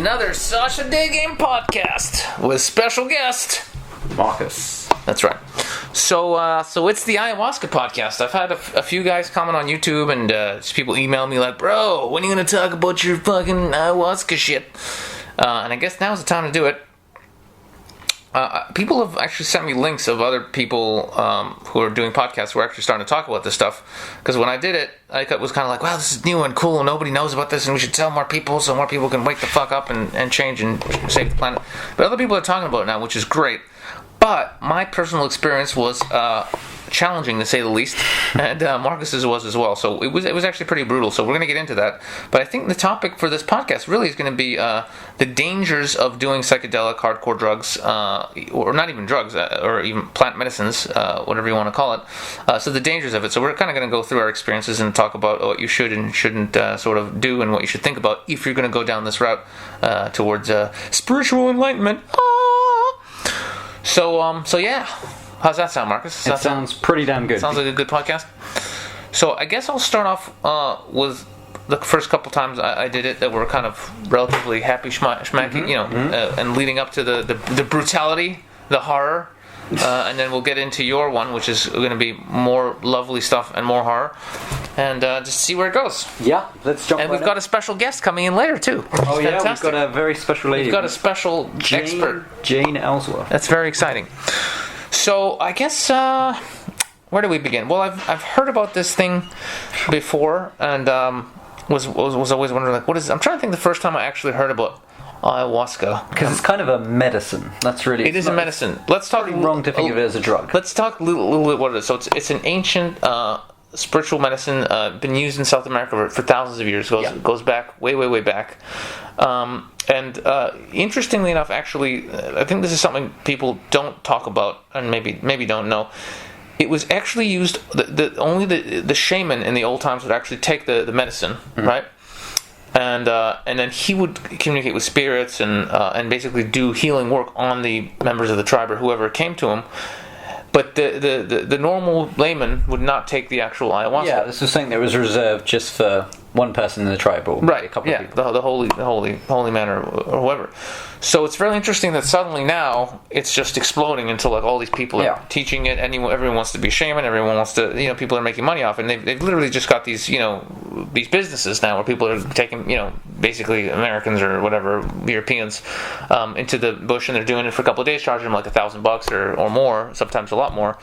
another Sasha Daygame podcast with special guest Marcus. That's right. So it's the Ayahuasca podcast. I've had a few guys comment on YouTube and just people email me like, bro, when are you going to talk about your fucking Ayahuasca shit? And I guess now's the time to do it. People have actually sent me links of other people who are doing podcasts who are actually starting to talk about this stuff. Because when I did it, I was kind of like, wow, this is new and cool and nobody knows about this and we should tell more people so more people can wake the fuck up and change and save the planet. But other people are talking about it now, which is great. But my personal experience was challenging, to say the least, and Marcus's was as well. So it was actually pretty brutal. So we're going to get into that. But I think the topic for this podcast really is going to be the dangers of doing psychedelic hardcore drugs, or not even drugs, or even plant medicines, whatever you want to call it. So the dangers of it. So we're kind of going to go through our experiences and talk about what you should and shouldn't sort of do and what you should think about if you're going to go down this route towards spiritual enlightenment. So yeah. How's that sound, Marcus? It sounds pretty damn good. Sounds like a good podcast. So I guess I'll start off with the first couple times I did it that were kind of relatively happy schmacking, and leading up to the brutality, the horror, and then we'll get into your one, which is going to be more lovely stuff and more horror, and just see where it goes. Yeah, let's jump. And we've got a special guest coming in later too. Oh yeah, fantastic. We've got a very special lady. We've got a special expert, Jane Ellsworth. That's very exciting. So I guess where do we begin? Well, I've heard about this thing before, and was always wondering like, what is? I'm trying to think the first time I actually heard about ayahuasca, because it's kind of a medicine. That's really it is a medicine. Let's talk. Wrong to think of it as a drug. Let's talk a little bit what it is. So it's an ancient spiritual medicine, been used in South America for thousands of years. Goes back way back. And interestingly enough, actually, I think this is something people don't talk about and maybe don't know. It was actually used. Only the shaman in the old times would actually take the medicine, right? And then he would communicate with spirits and basically do healing work on the members of the tribe or whoever came to him. But the normal layman would not take the actual ayahuasca. Yeah, this was something that was reserved just for one person in the tribe, or right? A couple of people. The holy man or whoever. So it's very interesting that suddenly now it's just exploding into like all these people are teaching it. Everyone wants to be a shaman. Everyone wants to, people are making money off it. And they've literally just got these, these businesses now where people are taking, basically Americans or whatever, Europeans, into the bush, and they're doing it for a couple of days, charging them like $1,000 or more, sometimes a lot more,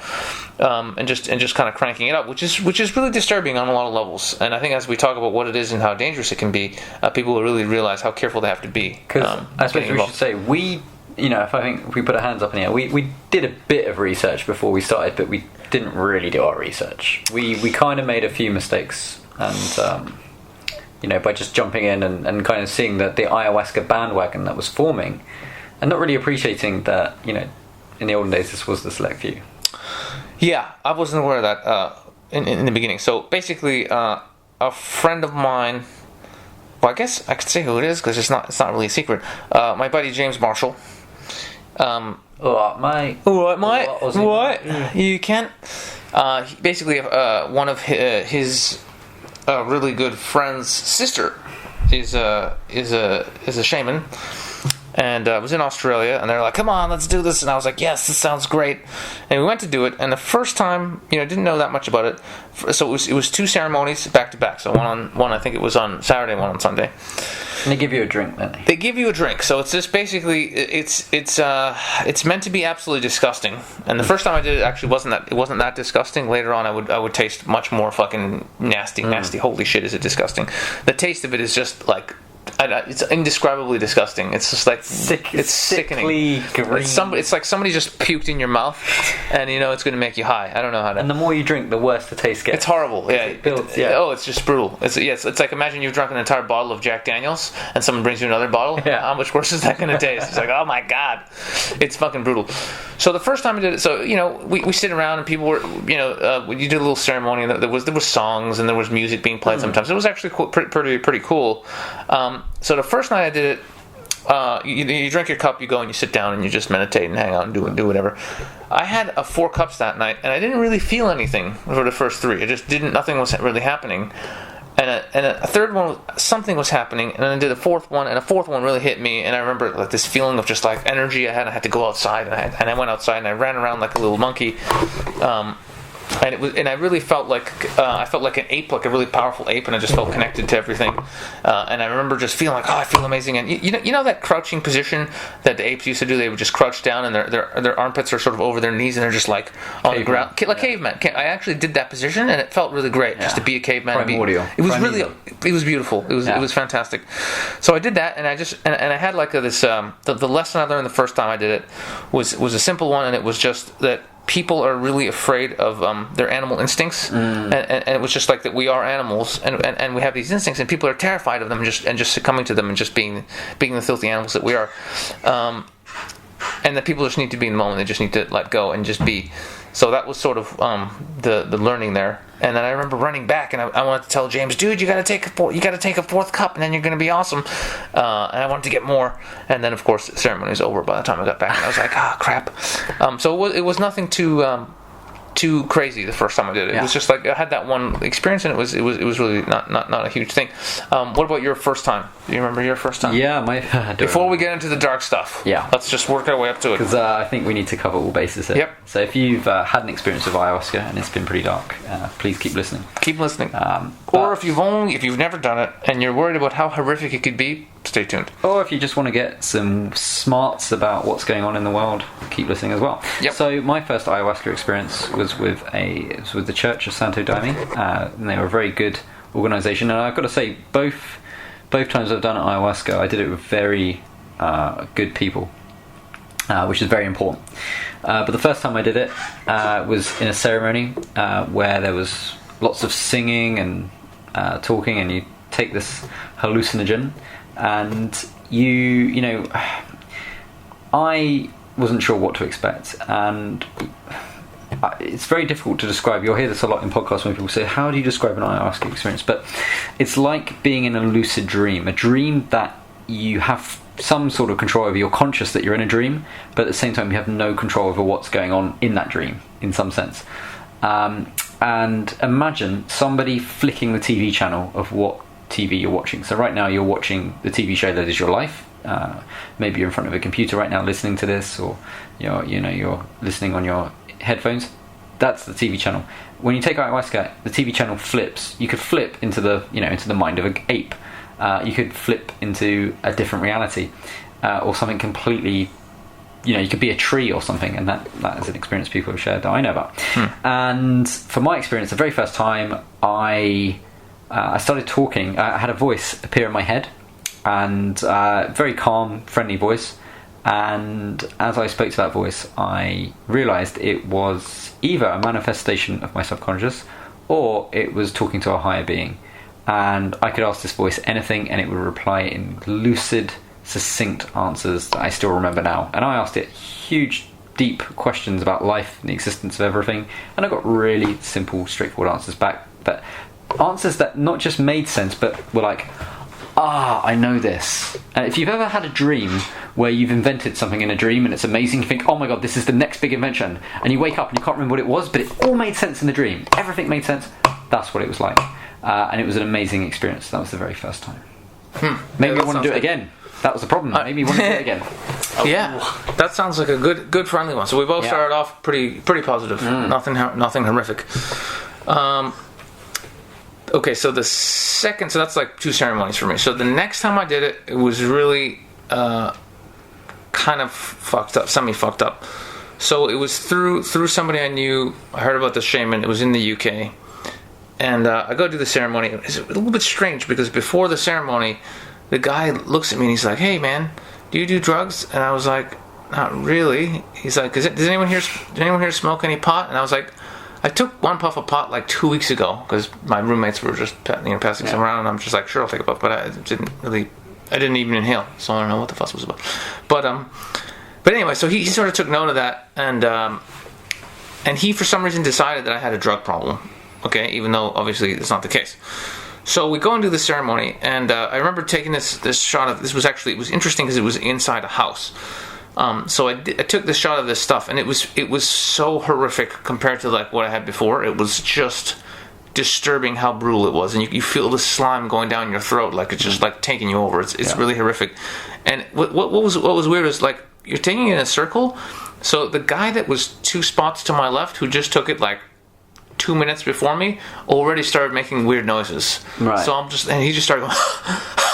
and just kind of cranking it up, which is really disturbing on a lot of levels. And I think as we talk about what it is and how dangerous it can be, people will really realize how careful they have to be. Because I suppose we should say if we put our hands up in the air, we did a bit of research before we started, but we didn't really do our research. We kind of made a few mistakes, and by just jumping in and kind of seeing that the ayahuasca bandwagon that was forming, and not really appreciating that in the olden days this was the select few. Yeah, I wasn't aware of that in the beginning. So basically, a friend of mine. Well, I guess I could say who it is because it's not really a secret. My buddy James Marshall. What? You can't. Basically, one of his really good friend's sister is a shaman, and was in Australia, and they're like, "Come on, let's do this." And I was like, "Yes, this sounds great." And we went to do it, and the first time, didn't know that much about it. So it was 2 ceremonies back to back. So one I think it was on Saturday, one on Sunday. And they give you a drink, don't they? They give you a drink. So it's just basically it's meant to be absolutely disgusting. And the first time I did it actually wasn't that disgusting. Later on, I would taste much more fucking nasty. Holy shit, is it disgusting? The taste of it is just like. It's indescribably disgusting. It's just like it's sickening. Green. It's like somebody just puked in your mouth, and it's going to make you high. I don't know how to. And the more you drink, the worse the taste gets. It's horrible. Yeah. It builds. It's just brutal. It's like imagine you've drunk an entire bottle of Jack Daniels, and someone brings you another bottle. Yeah. How much worse is that going to taste? It's like, oh my god, it's fucking brutal. So the first time I did it, so we sit around and people were you did a little ceremony, and there was songs and there was music being played sometimes. It was actually pretty cool. So the first night I did it, you drink your cup, you go and you sit down and you just meditate and hang out and do whatever. I had 4 cups that night, and I didn't really feel anything for the first 3. Nothing was really happening. And a third one, something was happening, and then I did a fourth one, and a fourth one really hit me, and I remember like this feeling of just like energy I had to go outside, and I went outside and I ran around like a little monkey. And I really felt like an ape, like a really powerful ape, and I just felt connected to everything. And I remember just feeling like, I feel amazing. And you know that crouching position that the apes used to do? They would just crouch down, and their armpits are sort of over their knees, and they're just like on the ground, like caveman. I actually did that position, and it felt really great just to be a caveman. Primordial. It was beautiful. It was fantastic. So I did that, and I had like this. The lesson I learned the first time I did it was a simple one, and it was just that people are really afraid of their animal instincts, and it was just like that we are animals, and we have these instincts, and people are terrified of them, and just succumbing to them, and just being the filthy animals that we are, and that people just need to be in the moment. They just need to let go and just be. So that was sort of the learning there. And then I remember running back, and I wanted to tell James, dude, you got to take a fourth cup, and then you're going to be awesome. And I wanted to get more. And then, of course, the ceremony was over by the time I got back, and I was like, crap. So it was nothing too crazy the first time I did it. It was just like I had that one experience, and it was really not a huge thing. What about your first time? Do you remember your first time? Yeah, Before we get into the dark stuff, let's just work our way up to it, because I think we need to cover all bases here. Yep. So if you've had an experience with ayahuasca and it's been pretty dark, please keep listening. Keep listening. Or if you've never done it and you're worried about how horrific it could be, stay tuned. Or if you just want to get some smarts about what's going on in the world, keep listening as well. Yep. So my first ayahuasca experience was with the Church of Sasha Daygame, and they were a very good organisation. And I've got to say, both times I've done ayahuasca, I did it with very good people, which is very important. But the first time I did it was in a ceremony where there was lots of singing and talking, and you take this hallucinogen, and you know, I wasn't sure what to expect, and it's very difficult to describe. You'll hear this a lot in podcasts when people say, how do you describe an ayahuasca experience? But it's like being in a lucid dream, a dream that you have some sort of control over. You're conscious that you're in a dream, but at the same time you have no control over what's going on in that dream, in some sense. And imagine somebody flicking the TV channel of what TV you're watching. So right now you're watching the TV show that is your life. Maybe you're in front of a computer right now listening to this, or you're listening on your headphones. That's the TV channel. When you take ayahuasca, the TV channel flips. You could flip into the mind of an ape. You could flip into a different reality, or something completely. You could be a tree or something, and that is an experience people have shared that I know about. And for my experience, the very first time I started talking, I had a voice appear in my head, and very calm, friendly voice. And as I spoke to that voice, I realised it was either a manifestation of my subconscious, or it was talking to a higher being. And I could ask this voice anything, and it would reply in lucid, succinct answers that I still remember now. And I asked it huge, deep questions about life and the existence of everything, and I got really simple, straightforward answers back. But answers that not just made sense, but were like, I know this. And if you've ever had a dream where you've invented something in a dream and it's amazing, you think, oh my god, this is the next big invention, and you wake up and you can't remember what it was, but it all made sense in the dream. Everything made sense. That's what it was like. And it was an amazing experience. That was the very first time. Maybe you want to do it again. That was the problem. Maybe you want to do it again. Yeah, that sounds like a good friendly one. So we both started off pretty positive. Nothing horrific. Okay, so the second, so that's like 2 ceremonies for me. So the next time I did it, it was really kind of fucked up, semi-fucked up. So it was through somebody I knew. I heard about the shaman. It was in the UK. And I go do the ceremony. It's a little bit strange because before the ceremony, the guy looks at me and he's like, hey man, do you do drugs? And I was like, not really. He's like, does anyone here smoke any pot? And I was like, I took one puff of pot like 2 weeks ago because my roommates were just passing some around, and I'm just like, sure, I'll take a puff, but I didn't even inhale, so I don't know what the fuss was about. But anyway, so he sort of took note of that, and he for some reason decided that I had a drug problem. Okay, even though obviously it's not the case. So we go and do the ceremony, and I remember taking this shot of, it was interesting because it was inside a house. So I took this shot of this stuff, and it was so horrific compared to like what I had before. It was just disturbing how brutal it was, and you feel the slime going down your throat, like it's just like taking you over. It's really horrific. And what was weird is, like, you're taking it in a circle, so the guy that was 2 spots to my left, who just took it like 2 minutes before me, already started making weird noises. Right. So and he just started going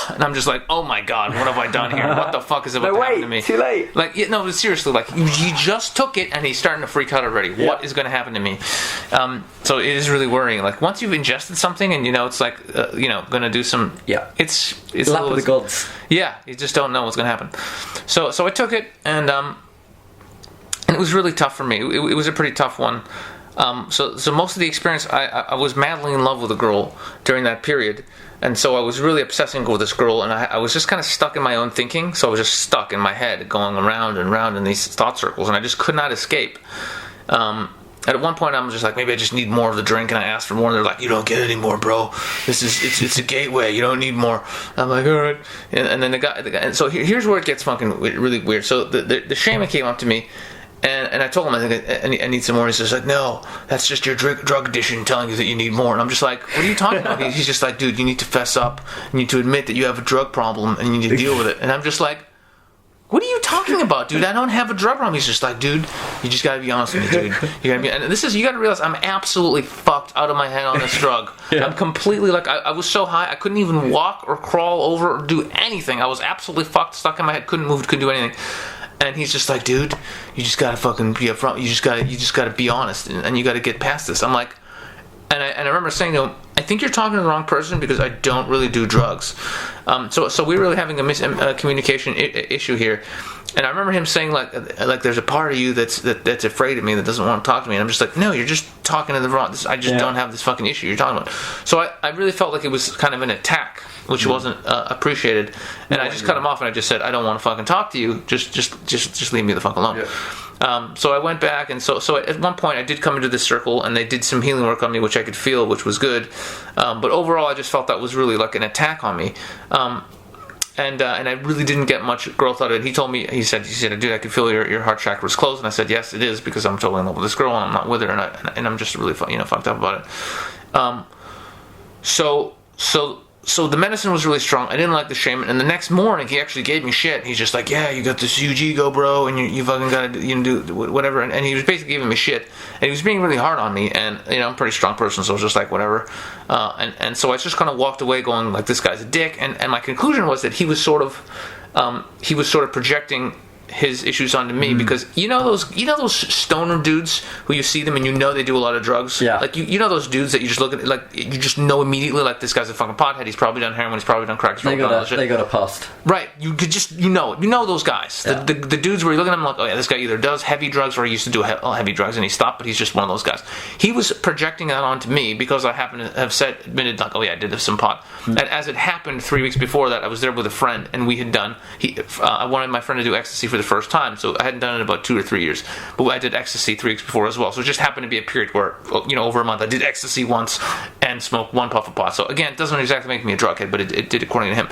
and I'm just like, oh my god, what have I done here? What the fuck is about to happen to me? Too late. Like, no, but seriously, like, you just took it and he's starting to freak out already. Yeah. What is going to happen to me? So it is really worrying. Like, once you've ingested something and it's like, going to do some. Yeah. It's lap of the gods. Yeah, you just don't know what's going to happen. So I took it, and it was really tough for me. It was a pretty tough one. So most of the experience, I was madly in love with a girl during that period, and so I was really obsessing over this girl, and I was just kind of stuck in my own thinking. So I was just stuck in my head, going around and around in these thought circles, and I just could not escape. At one point, I was just like, maybe I just need more of the drink, and I asked for more, and they're like, you don't get any more, bro. It's a gateway. You don't need more. I'm like, all right. And then the guy, and so here's where it gets fucking really weird. So the shaman came up to me, and I told him, I think I need some more. He's just like, no, that's just your drug addiction telling you that you need more. And I'm just like, what are you talking about? He's just like, dude, you need to fess up. You need to admit that you have a drug problem, and you need to deal with it. And I'm just like, what are you talking about, dude? I don't have a drug problem. He's just like, dude, you just gotta be honest with me, dude. You gotta realize I'm absolutely fucked out of my head on this drug. Yeah. I'm completely, like, I was so high, I couldn't even walk or crawl over or do anything. I was absolutely fucked, stuck in my head, couldn't move, couldn't do anything. And he's just like, dude, you just gotta fucking be upfront. You just gotta be honest, and you gotta get past this. I'm like, and I remember saying to him, I think you're talking to the wrong person, because I don't really do drugs. So we're really having a communication issue here. And I remember him saying, like there's a part of you that's afraid of me, that doesn't want to talk to me. And I'm just like, no, you're just talking to the wrong. I just don't have this fucking issue you're talking about. So I really felt like it was kind of an attack, which wasn't appreciated. And I just cut him off, and I just said, I don't want to fucking talk to you. Just leave me the fuck alone. Yeah. So I went back, and so at one point I did come into this circle, and they did some healing work on me, which I could feel, which was good. But overall, I just felt that was really like an attack on me. And I really didn't get much growth out of it. He said, dude, I could feel your heart chakra was closed. And I said, yes, it is, because I'm totally in love with this girl, and I'm not with her, and I'm just really fucked up about it. So the medicine was really strong. I didn't like the shaman, and the next morning he actually gave me shit. He's just like, yeah, you got this huge ego, bro, and you fucking gotta do whatever. And he was basically giving me shit, and he was being really hard on me. And I'm a pretty strong person, so I was just like, whatever. And so I just kind of walked away, going like, this guy's a dick. And my conclusion was that he was sort of projecting his issues onto me, because those stoner dudes who you see them and they do a lot of drugs. Yeah. Like you know those dudes that you just look at, like, you just know immediately, like, this guy's a fucking pothead. He's probably done heroin. He's probably done crack. They got a past. Right. You could just you know those guys. Yeah. The dudes where you look at them like, oh yeah, this guy either does heavy drugs or he used to do heavy drugs and he stopped, but he's just one of those guys. He was projecting that onto me because I happen to have admitted, like, oh yeah, I did some pot. And as it happened 3 weeks before that, I was there with a friend, and we had done. I wanted my friend to do ecstasy for the first time, so I hadn't done it in about 2 or 3 years. But I did ecstasy 3 weeks before as well. So it just happened to be a period where, over a month, I did ecstasy once and smoked 1 puff of pot. So again, it doesn't exactly make me a drughead, but it did according to him.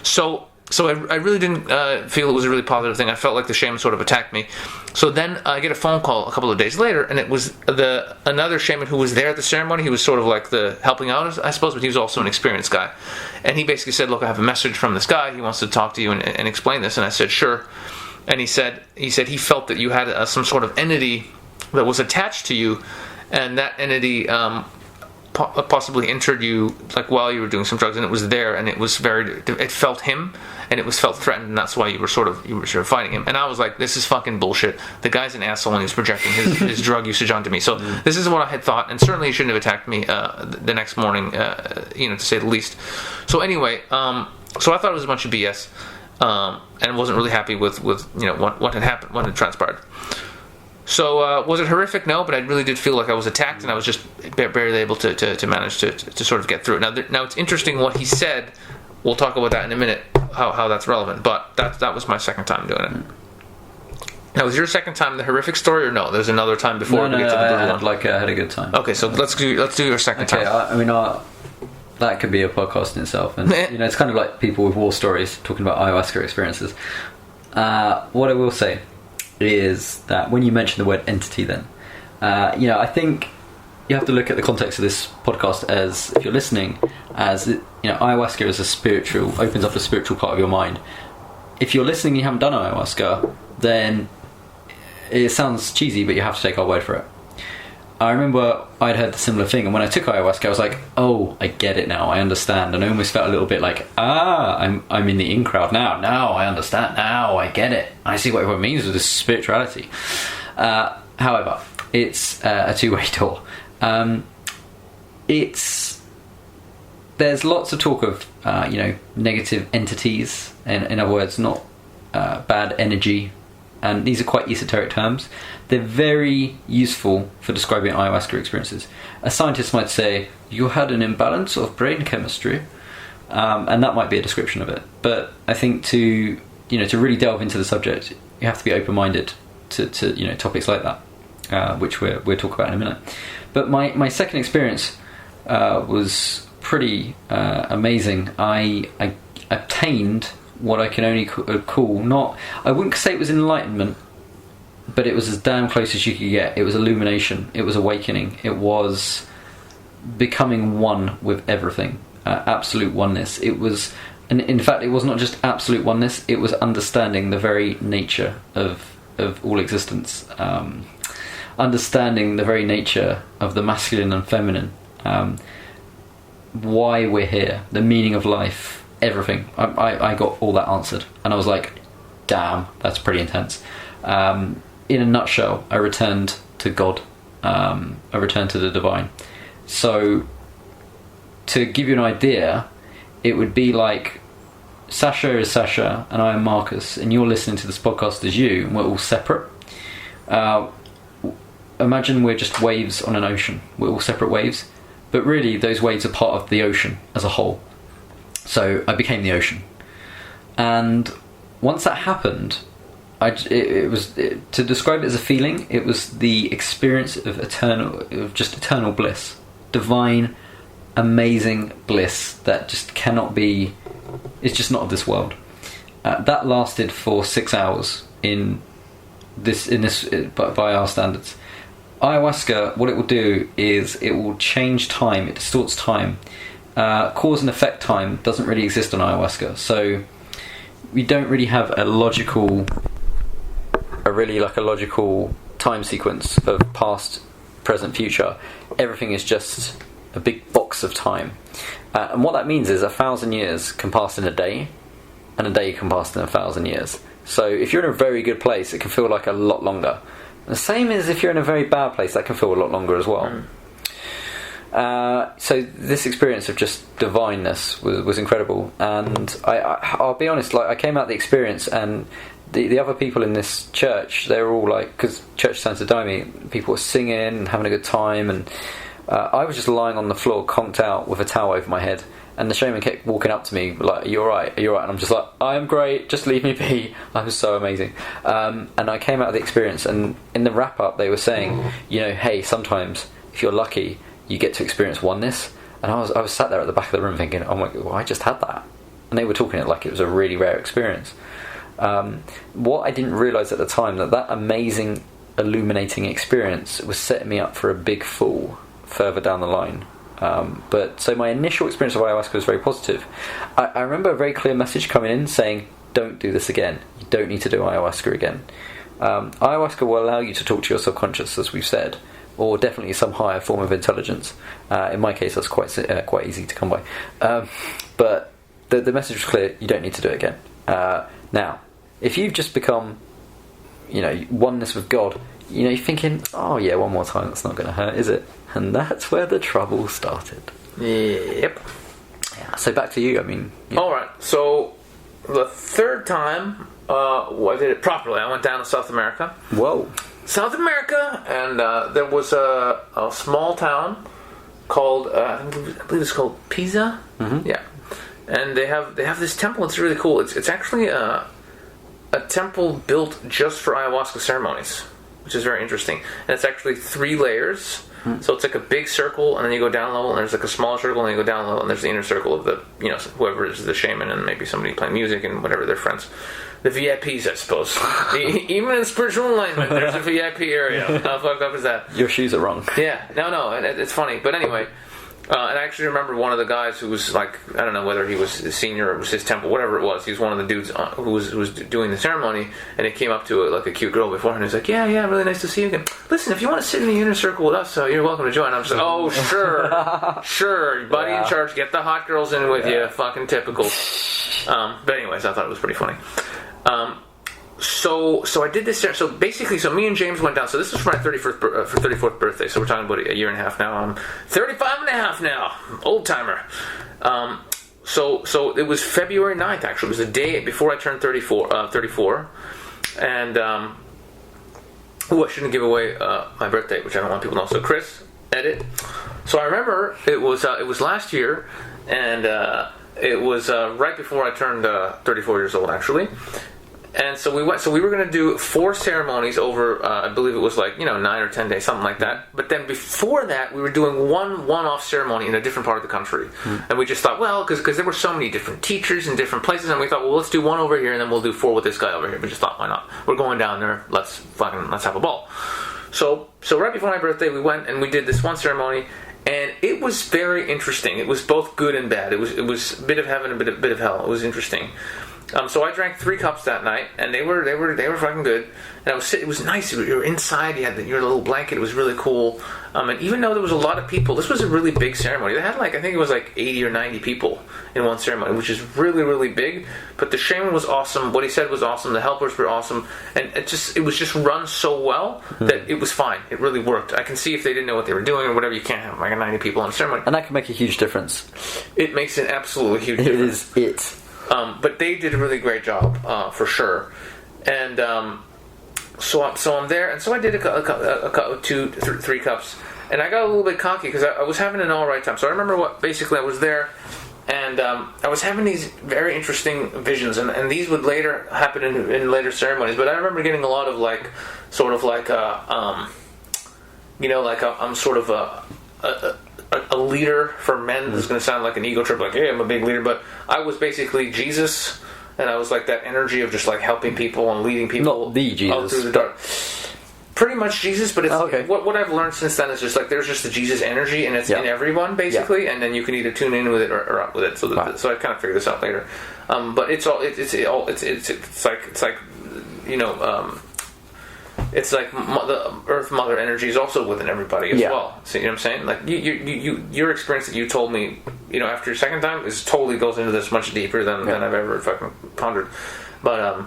So I really didn't feel it was a really positive thing. I felt like the shaman sort of attacked me. So then I get a phone call a couple of days later, and it was another shaman who was there at the ceremony. He was sort of like the helping out, I suppose, but he was also an experienced guy. And he basically said, look, I have a message from this guy. He wants to talk to you and explain this. And I said, sure. And he said he felt that you had some sort of entity that was attached to you, and that entity possibly entered you, like, while you were doing some drugs, and it was there, and it felt him, and it was felt threatened, and that's why you were sort of fighting him. And I was like, this is fucking bullshit. The guy's an asshole, and he's projecting his drug usage onto me. So this is what I had thought, and certainly he shouldn't have attacked me the next morning, to say the least. So anyway, so I thought it was a bunch of BS. And wasn't really happy with what had happened, what had transpired. So was it horrific? No, but I really did feel like I was attacked, and I was just barely able to manage to sort of get through it. Now it's interesting what he said. We'll talk about that in a minute, how that's relevant. But that was my second time doing it. Now, was your second time the horrific story, or no? There's another time before we get to the brutal one. I had a good time. Okay, so let's do your second time. Okay, that could be a podcast in itself, and it's kind of like people with war stories talking about ayahuasca experiences. What I will say is that when you mention the word entity, then I think you have to look at the context of this podcast as, if you're listening, as, you know, ayahuasca is opens up a spiritual part of your mind. If you're listening and you haven't done ayahuasca, then it sounds cheesy, but you have to take our word for it. I remember I'd heard the similar thing, and when I took ayahuasca, I was like, oh, I get it now, I understand. And I almost felt a little bit like, I'm in the in crowd now. Now I understand. Now I get it. I see what everyone means with this spirituality. However, it's a two-way door. There's lots of talk of negative entities, in other words, not bad energy, and these are quite esoteric terms. They're very useful for describing ayahuasca experiences. A scientist might say you had an imbalance of brain chemistry, and that might be a description of it. But I think to really delve into the subject, you have to be open-minded to topics like that, which we'll talk about in a minute. But my second experience was pretty amazing. I obtained what I can only call, I wouldn't say it was enlightenment, but it was as damn close as you could get. It was illumination. It was awakening. It was becoming one with everything. Absolute oneness. It was, and in fact, it was not just absolute oneness. It was understanding the very nature of all existence. Understanding the very nature of the masculine and feminine. Why we're here. The meaning of life. Everything. I got all that answered, and I was like, damn, that's pretty intense. In a nutshell, I returned to God. I returned to the divine. So, to give you an idea, it would be like Sasha is Sasha and I am Marcus, and you're listening to this podcast as you, and we're all separate. Imagine we're just waves on an ocean. We're all separate waves, but really those waves are part of the ocean as a whole. So I became the ocean, and once that happened, to describe it as a feeling, it was the experience of eternal bliss, divine, amazing bliss that just cannot be. It's just not of this world. That lasted for 6 hours in this by our standards. Ayahuasca, what it will do is it will change time. It distorts time. Cause and effect time doesn't really exist on ayahuasca, so we don't really have a logical time sequence of past, present, future. Everything is just a big box of time, and what that means is 1,000 years can pass in a day, and a day can pass in 1,000 years. So if you're in a very good place, it can feel like a lot longer. And the same as if you're in a very bad place, that can feel a lot longer as well. So this experience of just divineness was incredible, and I'll be honest, like, I came out of the experience, and the other people in this church, they were all like, because Church Sasha Daygame, people were singing and having a good time, and I was just lying on the floor conked out with a towel over my head, and the shaman kept walking up to me like, are you alright? And I'm just like, I am great, just leave me be. I was so amazing. And I came out of the experience, and in the wrap up they were saying, hey, sometimes if you're lucky you get to experience oneness. And I was sat there at the back of the room thinking, oh my god, well, I just had that. And they were talking it like it was a really rare experience. What I didn't realise at the time, that amazing illuminating experience was setting me up for a big fall further down the line. But so my initial experience of ayahuasca was very positive. I remember a very clear message coming in saying, don't do this again. You don't need to do ayahuasca again. Ayahuasca will allow you to talk to your subconscious, as we've said, or definitely some higher form of intelligence. In my case, that's quite easy to come by. But the message was clear: you don't need to do it again. Now, if you've just become, oneness with God, you're thinking, oh yeah, one more time, that's not going to hurt, is it? And that's where the trouble started. Yep. Yeah. So back to you. All right. So the third time I did it properly, I went down to South America. Whoa. South America, and there was a small town called I believe it's called Pisa. Mm-hmm. Yeah, and they have this temple. It's really cool. It's actually a temple built just for ayahuasca ceremonies, which is very interesting. And it's actually 3 layers. Mm-hmm. So it's like a big circle, and then you go down level, and there's like a smaller circle, and then you go down level, and there's the inner circle of the whoever is the shaman, and maybe somebody playing music and whatever, their friends. the VIPs, I suppose. Even in spiritual alignment, there's a VIP area. How fucked up is that? Your shoes are wrong. Yeah, no, and it's funny. But anyway, and I actually remember one of the guys who was like, I don't know whether he was a senior or it was his temple, whatever it was. He was one of the dudes who was doing the ceremony, and he came up to like a cute girl before, and he was like, yeah, really nice to see you again. Listen, if you want to sit in the inner circle with us, you're welcome to join. I'm just like, oh, sure, buddy in charge, get the hot girls in with you, fucking typical. But anyways, I thought it was pretty funny. So I did this. So basically, me and James went down. So this was for my 34th birthday. So we're talking about a year and a half now. I'm 35 and a half now. Old timer. So it was February 9th, actually. It was the day before I turned 34. And, I shouldn't give away my birthday, which I don't want people to know. So Chris, edit. So I remember it was last year, and it was right before I turned 34 years old, actually. And so we went. So we were going to do 4 ceremonies over. I believe it was 9 or 10 days, something like that. But then before that, we were doing one-off ceremony in a different part of the country. And we just thought, well, because there were so many different teachers in different places, and we thought, well, let's do 1 over here, and then we'll do 4 with this guy over here. We just thought, why not? We're going down there. Let's have a ball. So right before my birthday, we went and we did this one ceremony. And it was very interesting. It was both good and bad. It was a bit of heaven, a bit of hell. It was interesting. So I drank 3 cups that night, and they were fucking good. And it was nice. You were inside. You had your little blanket. It was really cool. And even though there was a lot of people, this was a really big ceremony. They had I think it was 80 or 90 people in one ceremony, which is really, really big. But the shaman was awesome. What he said was awesome. The helpers were awesome, and it was just run so well that it was fine. It really worked. I can see if they didn't know what they were doing or whatever. You can't have 90 people in a ceremony, and that can make a huge difference. It makes an absolutely huge difference. It is. But they did a really great job, for sure. And so I'm there, and so I did a 2, 3 cups, and I got a little bit cocky because I was having an all right time. So I remember I was there, and I was having these very interesting visions, and these would later happen in later ceremonies. But I remember getting a lot of I'm sort of a leader for men. This is going to sound like an ego trip, hey, I'm a big leader, but I was basically Jesus, and I was that energy of just helping people and leading people. Not the Jesus. Out through the dark. Pretty much Jesus, but it's what I've learned since then is just there's just the Jesus energy, and it's in everyone basically, and then you can either tune in with it or out with it. So I kind of figured this out later. But it's like the Earth Mother energy is also within everybody as well. So, you know what I'm saying? Your experience that you told me, after your second time, is totally goes into this much deeper than I've ever fucking pondered. But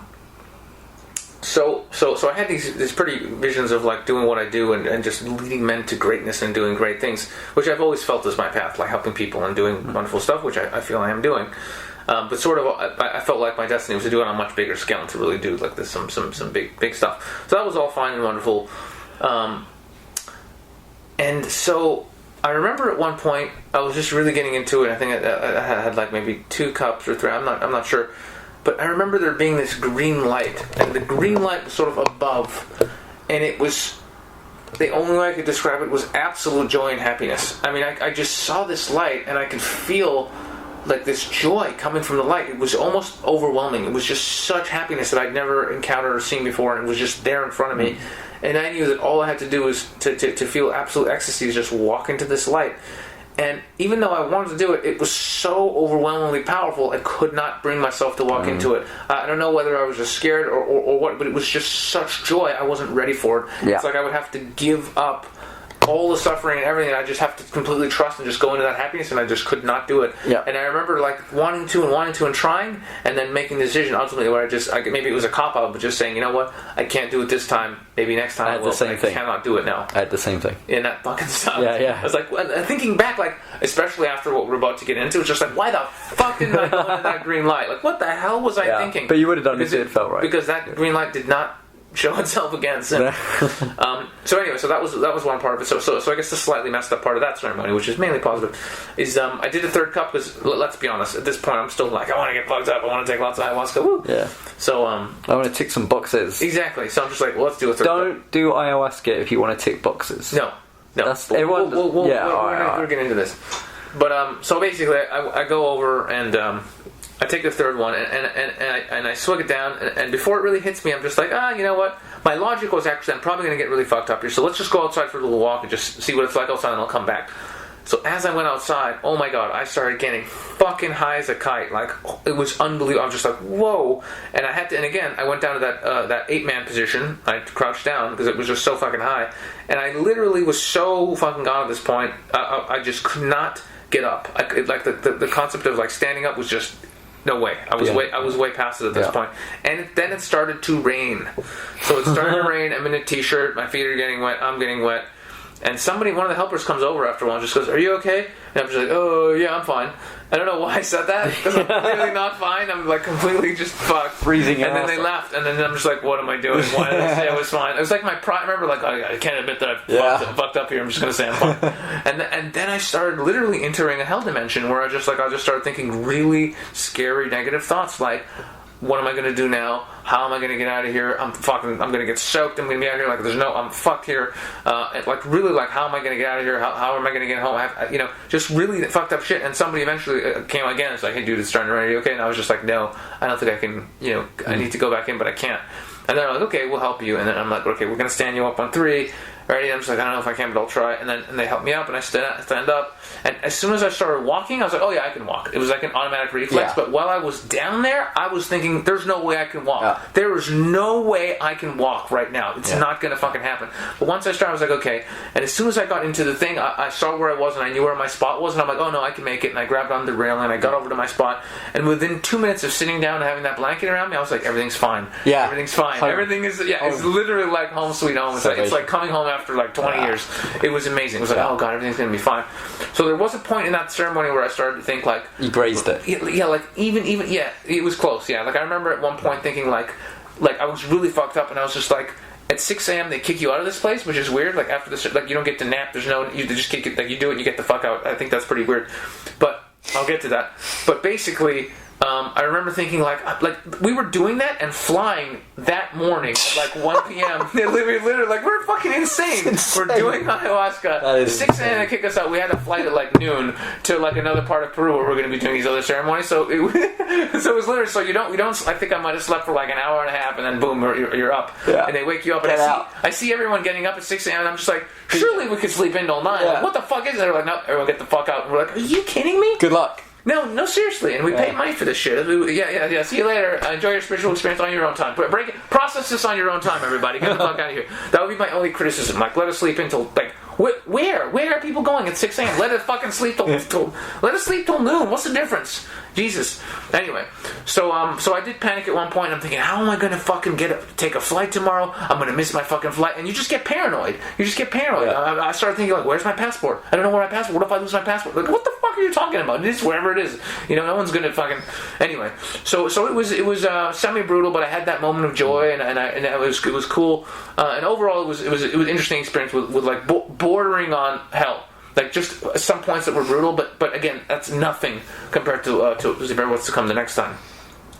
so I had these pretty visions of doing what I do and just leading men to greatness and doing great things, which I've always felt is my path, helping people and doing wonderful stuff, which I feel I am doing. But sort of, I felt like my destiny was to do it on a much bigger scale and to really do this some big stuff. So that was all fine and wonderful. And so I remember at one point I was just really getting into it. I think I had maybe 2 cups or 3. I'm not sure. But I remember there being this green light, and the green light was sort of above, and it was. The only way I could describe it was absolute joy and happiness. I mean, I just saw this light, and I could feel this joy coming from the light. It was almost overwhelming. It was just such happiness that I'd never encountered or seen before, and it was just there in front of me. And I knew that all I had to do was to feel absolute ecstasy, to just walk into this light. And even though I wanted to do it, it was so overwhelmingly powerful, I could not bring myself to walk into it. I don't know whether I was just scared or what, but it was just such joy, I wasn't ready for it. Yeah. It's like I would have to give up all the suffering and everything. I just have to completely trust and just go into that happiness, and I just could not do it. Yeah. And I remember wanting to and trying, and then making the decision ultimately where maybe it was a cop out, but just saying, you know what, I can't do it this time. Maybe next time I will. I cannot do it now. I had the same thing. And that fucking sucked. Yeah. I was thinking back, especially after what we're about to get into, it's just why the fuck didn't I go into that green light? What the hell was I thinking? But you would have done it felt right. Because that green light did not show itself again. So anyway, so that was one part of it. So I guess the slightly messed up part of that ceremony, which is mainly positive, is I did a 3rd cup because let's be honest, at this point I'm still I want to get plugged up. I want to take lots of ayahuasca. Woo. Yeah. So I want to tick some boxes. Exactly. So I'm just well, let's do a 3rd cup. Don't do ayahuasca if you want to tick boxes. No. That's everyone. We're getting into this. But so basically, I go over and I take the third one, and I swig it down, and before it really hits me, I'm just like, you know what? My logic was actually, I'm probably going to get really fucked up here, so let's just go outside for a little walk and just see what it's like outside, and I'll come back. So as I went outside, oh my god, I started getting fucking high as a kite. Like, it was unbelievable. I was just like, whoa. And I had to, and again, I went down to that 8-man position. I crouched down because it was just so fucking high. And I literally was so fucking gone at this point. I just could not get up. The concept of like standing up was just no way. I was way past it at this point. And then it started to rain. So it started to rain. I'm in a t-shirt. My feet are getting wet. I'm getting wet. And one of the helpers comes over after a while and just goes, "Are you okay?" And I'm just like, "Oh, yeah, I'm fine." I don't know why I said that, because I'm clearly not fine. I'm like completely just fucked. Freezing. And then they left, and then I'm just like, what am I doing? Why did I say I was fine? It was like my pride. I remember like, I can't admit that I fucked up here. I'm just going to say I'm fine. and then I started literally entering a hell dimension where I just started thinking really scary negative thoughts like, what am I going to do now? How am I going to get out of here? I'm going to get soaked. I'm going to be out here. Like, I'm fucked here. Like, really, like, how am I going to get out of here? How am I going to get home? Just really fucked up shit. And somebody eventually came again. It's like, hey, dude, it's starting to rain. Are you okay? And I was just like, no, I don't think I can, I need to go back in, but I can't. And they're like, okay, we'll help you. And then I'm like, okay, we're going to stand you up on 3. Ready? And I'm just like, I don't know if I can, but I'll try. And they help me up, and I stand up. And as soon as I started walking, I was like, oh yeah, I can walk. It was like an automatic reflex. Yeah. But while I was down there, I was thinking, there's no way I can walk. Yeah. There is no way I can walk right now. It's not going to fucking happen. But once I started, I was like, okay. And as soon as I got into the thing, I saw where I was, and I knew where my spot was. And I'm like, oh no, I can make it. And I grabbed on the railing, and I got over to my spot. And within 2 minutes of sitting down and having that blanket around me, I was like, everything's fine. Yeah. Everything's fine. Home. Everything is, it's literally like home sweet home. It's like coming home after like 20 years. It was amazing. It was like, oh god, everything's going to be fine. So there was a point in that ceremony where I started to think like, you grazed it. Yeah, like even it was close. Yeah, like I remember at one point thinking like I was really fucked up, and I was just like, at 6 a.m. they kick you out of this place, which is weird. Like after this, like you don't get to nap. You just kick it. Like you do it, and you get the fuck out. I think that's pretty weird, but I'll get to that. But basically, I remember thinking like we were doing that and flying that morning at like 1 p.m. literally like we're fucking insane. We're doing ayahuasca. 6 a.m. they kick us out. We had a flight at like noon to like another part of Peru where we're going to be doing these other ceremonies. So it was literally we don't. I think I might have slept for like an hour and a half, and then boom, you're up. Yeah. And they wake you up, and I see everyone getting up at 6 a.m. and I'm just like, surely we could sleep in till 9. Yeah. Like, what the fuck is it? They're like, no, everyone get the fuck out. And we're like, are you kidding me? Good luck. No, seriously, and we paid money for this shit. Yeah. See you later. Enjoy your spiritual experience on your own time. Process this on your own time, everybody. Get the fuck out of here. That would be my only criticism. Like, let us sleep until like where are people going at 6 a.m.? Let us fucking sleep till let us sleep till noon. What's the difference? Jesus. Anyway, so I did panic at one point. I'm thinking, how am I going to fucking take a flight tomorrow? I'm going to miss my fucking flight, and you just get paranoid. Yeah. I started thinking like, where's my passport? I don't know where my passport. What if I lose my passport? Like, what the fuck are you talking about? It is wherever it is. No one's going to fucking. Anyway, so it was semi brutal, but I had that moment of joy, and it was cool. And overall, it was an interesting experience with like bordering on hell. Like just some points that were brutal, but again, that's nothing compared to what's to come the next time.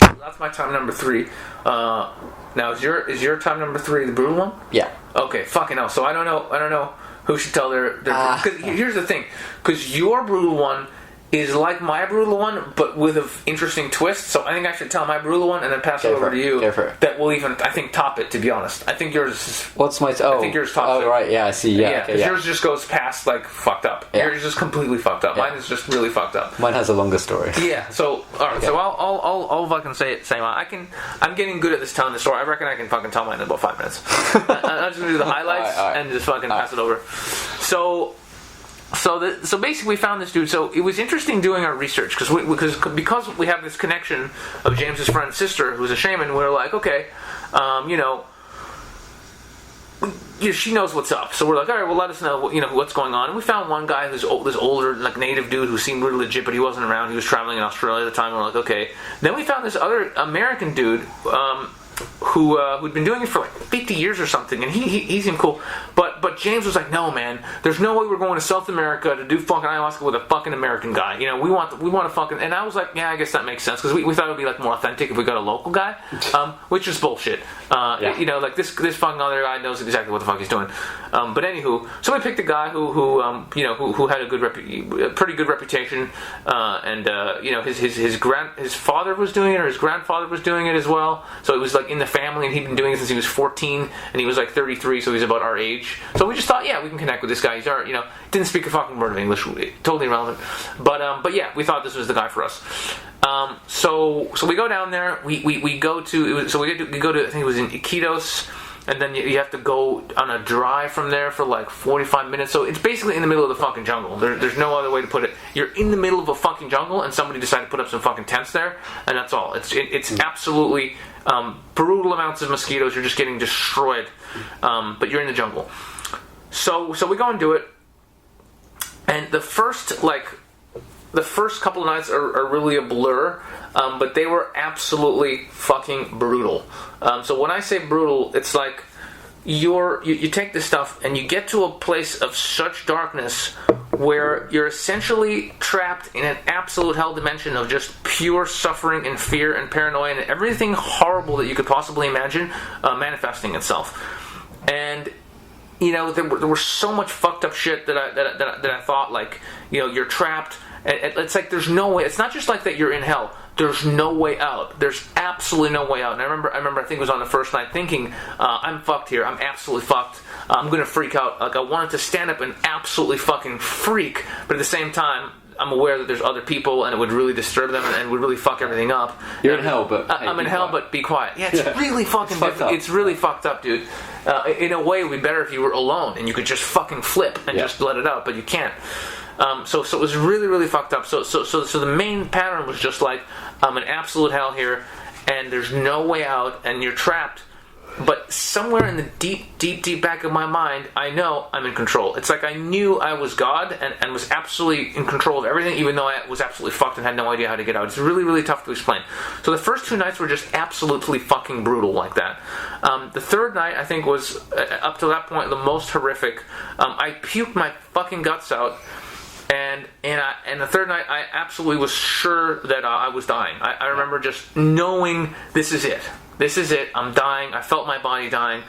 That's my time number 3. Now is your time number 3 the brutal one? Yeah. Okay. Fucking hell. So I don't know who should tell their. Because here's the thing. Because your brutal one is like my brutal one, but with an interesting twist. So I think I should tell my brutal one and then pass it over to you. That will even, I think, top it. To be honest, I think yours is. What's my? I think yours tops it. Oh right, yeah, I see. Yeah, okay, yours just goes past like fucked up. Yeah. Yours is just completely fucked up. Yeah. Mine is just really fucked up. Mine has a longer story. Yeah. So all right. Okay. So I'll fucking say it. I'm getting good at this telling the story. I reckon I can fucking tell mine in about 5 minutes. I'm just gonna do the highlights all right. And just fucking pass it over. So basically we found this dude. So it was interesting doing our research because we have this connection of James's friend's sister who's a shaman. We're like, okay, she knows what's up. So we're like, all right, well, let us know what's going on. And we found one guy who's this older like native dude who seemed really legit, but he wasn't around. He was traveling in Australia at the time. We're like, okay. Then we found this other American dude. who'd been doing it for like 50 years or something, and he seemed cool. But James was like, no, man, there's no way we're going to South America to do fucking ayahuasca with a fucking American guy. You know, we want to fucking. And I was like, yeah, I guess that makes sense, because we thought it would be like more authentic if we got a local guy, which is bullshit. You know, like this fucking other guy knows exactly what the fuck he's doing. But anywho, so we picked a guy who had a pretty good reputation, and you know, his father was doing it, or his grandfather was doing it as well. So it was like in the family, and he'd been doing it since he was 14, and he was like 33, so he's about our age. So we just thought, yeah, we can connect with this guy. He's our, you know, didn't speak a fucking word of English, totally irrelevant. But yeah, we thought this was the guy for us. So we go down there. We go to I think it was in Iquitos. And then you have to go on a drive from there for like 45 minutes. So it's basically in the middle of the fucking jungle. There's no other way to put it. You're in the middle of a fucking jungle, and somebody decided to put up some fucking tents there, and that's all. It's absolutely brutal amounts of mosquitoes. You're just getting destroyed. But you're in the jungle. So we go and do it. And the first couple of nights are really a blur, but they were absolutely fucking brutal. So when I say brutal, it's like you take this stuff and you get to a place of such darkness where you're essentially trapped in an absolute hell dimension of just pure suffering and fear and paranoia and everything horrible that you could possibly imagine manifesting itself. And you know, there were so much fucked up shit that I thought, like, you know, you're trapped. It's like there's no way. It's not just like that you're in hell. There's no way out. There's absolutely no way out. And I remember. I think it was on the first night thinking, I'm fucked here. I'm absolutely fucked. I'm gonna freak out. Like I wanted to stand up and absolutely fucking freak, but at the same time, I'm aware that there's other people and it would really disturb them and would really fuck everything up. You're in hell, but I'm in hell, but be quiet. Yeah, it's really fucking difficult. It's really fucked up, dude. In a way, it would be better if you were alone and you could just fucking flip and just let it out, but you can't. So it was really, really fucked up. So the main pattern was just like, I'm in absolute hell here, and there's no way out, and you're trapped. But somewhere in the deep back of my mind, I know I'm in control. It's like I knew I was God and was absolutely in control of everything, even though I was absolutely fucked and had no idea how to get out. It's really, really tough to explain. So the first 2 nights were just absolutely fucking brutal like that. The third night, I think, was, up to that point, the most horrific. I puked my fucking guts out. And the third night, I absolutely was sure that I was dying. I remember just knowing this is it. This is it. I'm dying. I felt my body dying.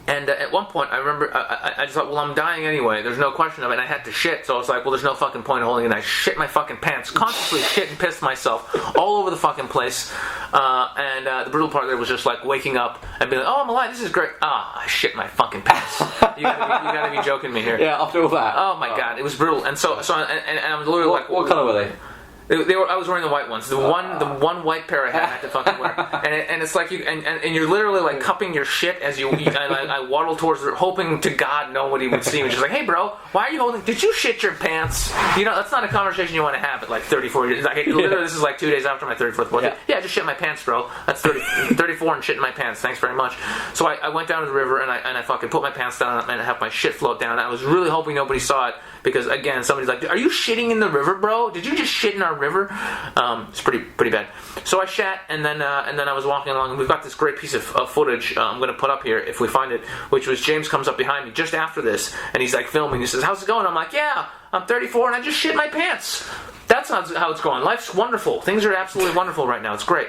And at one point, I remember, I just thought, well, I'm dying anyway. There's no question of it. And I had to shit, so I was like, well, there's no fucking point in holding it. And I shit my fucking pants, consciously shit and pissed myself all over the fucking place. And the brutal part there was just like waking up and being like, oh, I'm alive. This is great. I shit my fucking pants. You gotta be joking me here. Yeah, after all that. Oh my god, it was brutal. And so I was literally like, what color were they? I was wearing the white ones. The one white pair I had to fucking wear. And it's like and you're literally like cupping your shit as you. I waddle towards her, hoping to God nobody would see me. Just like, hey bro, why are you holding? Did you shit your pants? You know, that's not a conversation you want to have at like 34 years. Like literally, this is like 2 days after my 34th birthday. Yeah, I just shit my pants, bro. That's 34 and shitting my pants. Thanks very much. So I went down to the river and I fucking put my pants down and I have my shit float down. I was really hoping nobody saw it. Because again, somebody's like, "Are you shitting in the river, bro? Did you just shit in our river?" It's pretty bad. So I shat, and then I was walking along, and we've got this great piece of footage I'm going to put up here if we find it, which was James comes up behind me just after this, and he's like filming. He says, "How's it going?" I'm like, "Yeah, I'm 34, and I just shit my pants." That's not how it's going. Life's wonderful. Things are absolutely wonderful right now. It's great.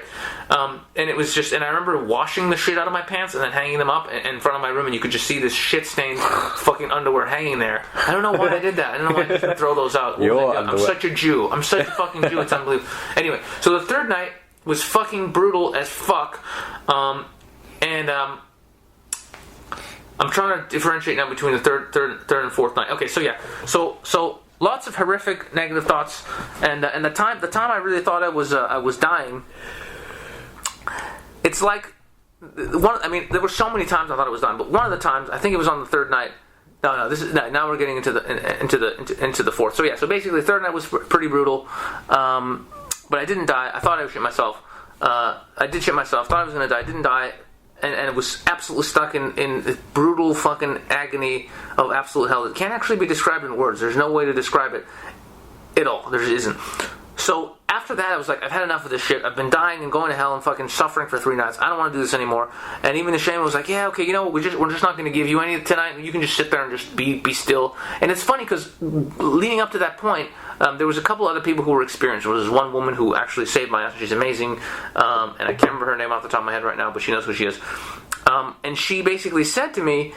And it was just, and I remember washing the shit out of my pants and then hanging them up in front of my room, and you could just see this shit-stained fucking underwear hanging there. I don't know why I did that. I don't know why I didn't throw those out. I'm such a Jew. I'm such a fucking Jew. It's unbelievable. Anyway, so the third night was fucking brutal as fuck. I'm trying to differentiate now between the third and fourth night. Okay, so yeah. So lots of horrific negative thoughts, and the time I really thought I was dying. It's like there were so many times I thought I was dying, but one of the times, I think it was on the third night. No, this is now we're getting into the fourth. So yeah, so basically the third night was pretty brutal, but I didn't die. I thought I would shit myself. I did shit myself. Thought I was going to die. Didn't die. And it was absolutely stuck in this brutal fucking agony of absolute hell. It can't actually be described in words. There's no way to describe it at all. There isn't. So after that, I was like, I've had enough of this shit. I've been dying and going to hell and fucking suffering for 3 nights. I don't want to do this anymore. And even the shaman was like, yeah, okay, you know what? We're just not going to give you any tonight. You can just sit there and just be still. And it's funny because leading up to that point, there was a couple other people who were experienced. There was one woman who actually saved my ass. She's amazing. And I can't remember her name off the top of my head right now, but she knows who she is. And she basically said to me,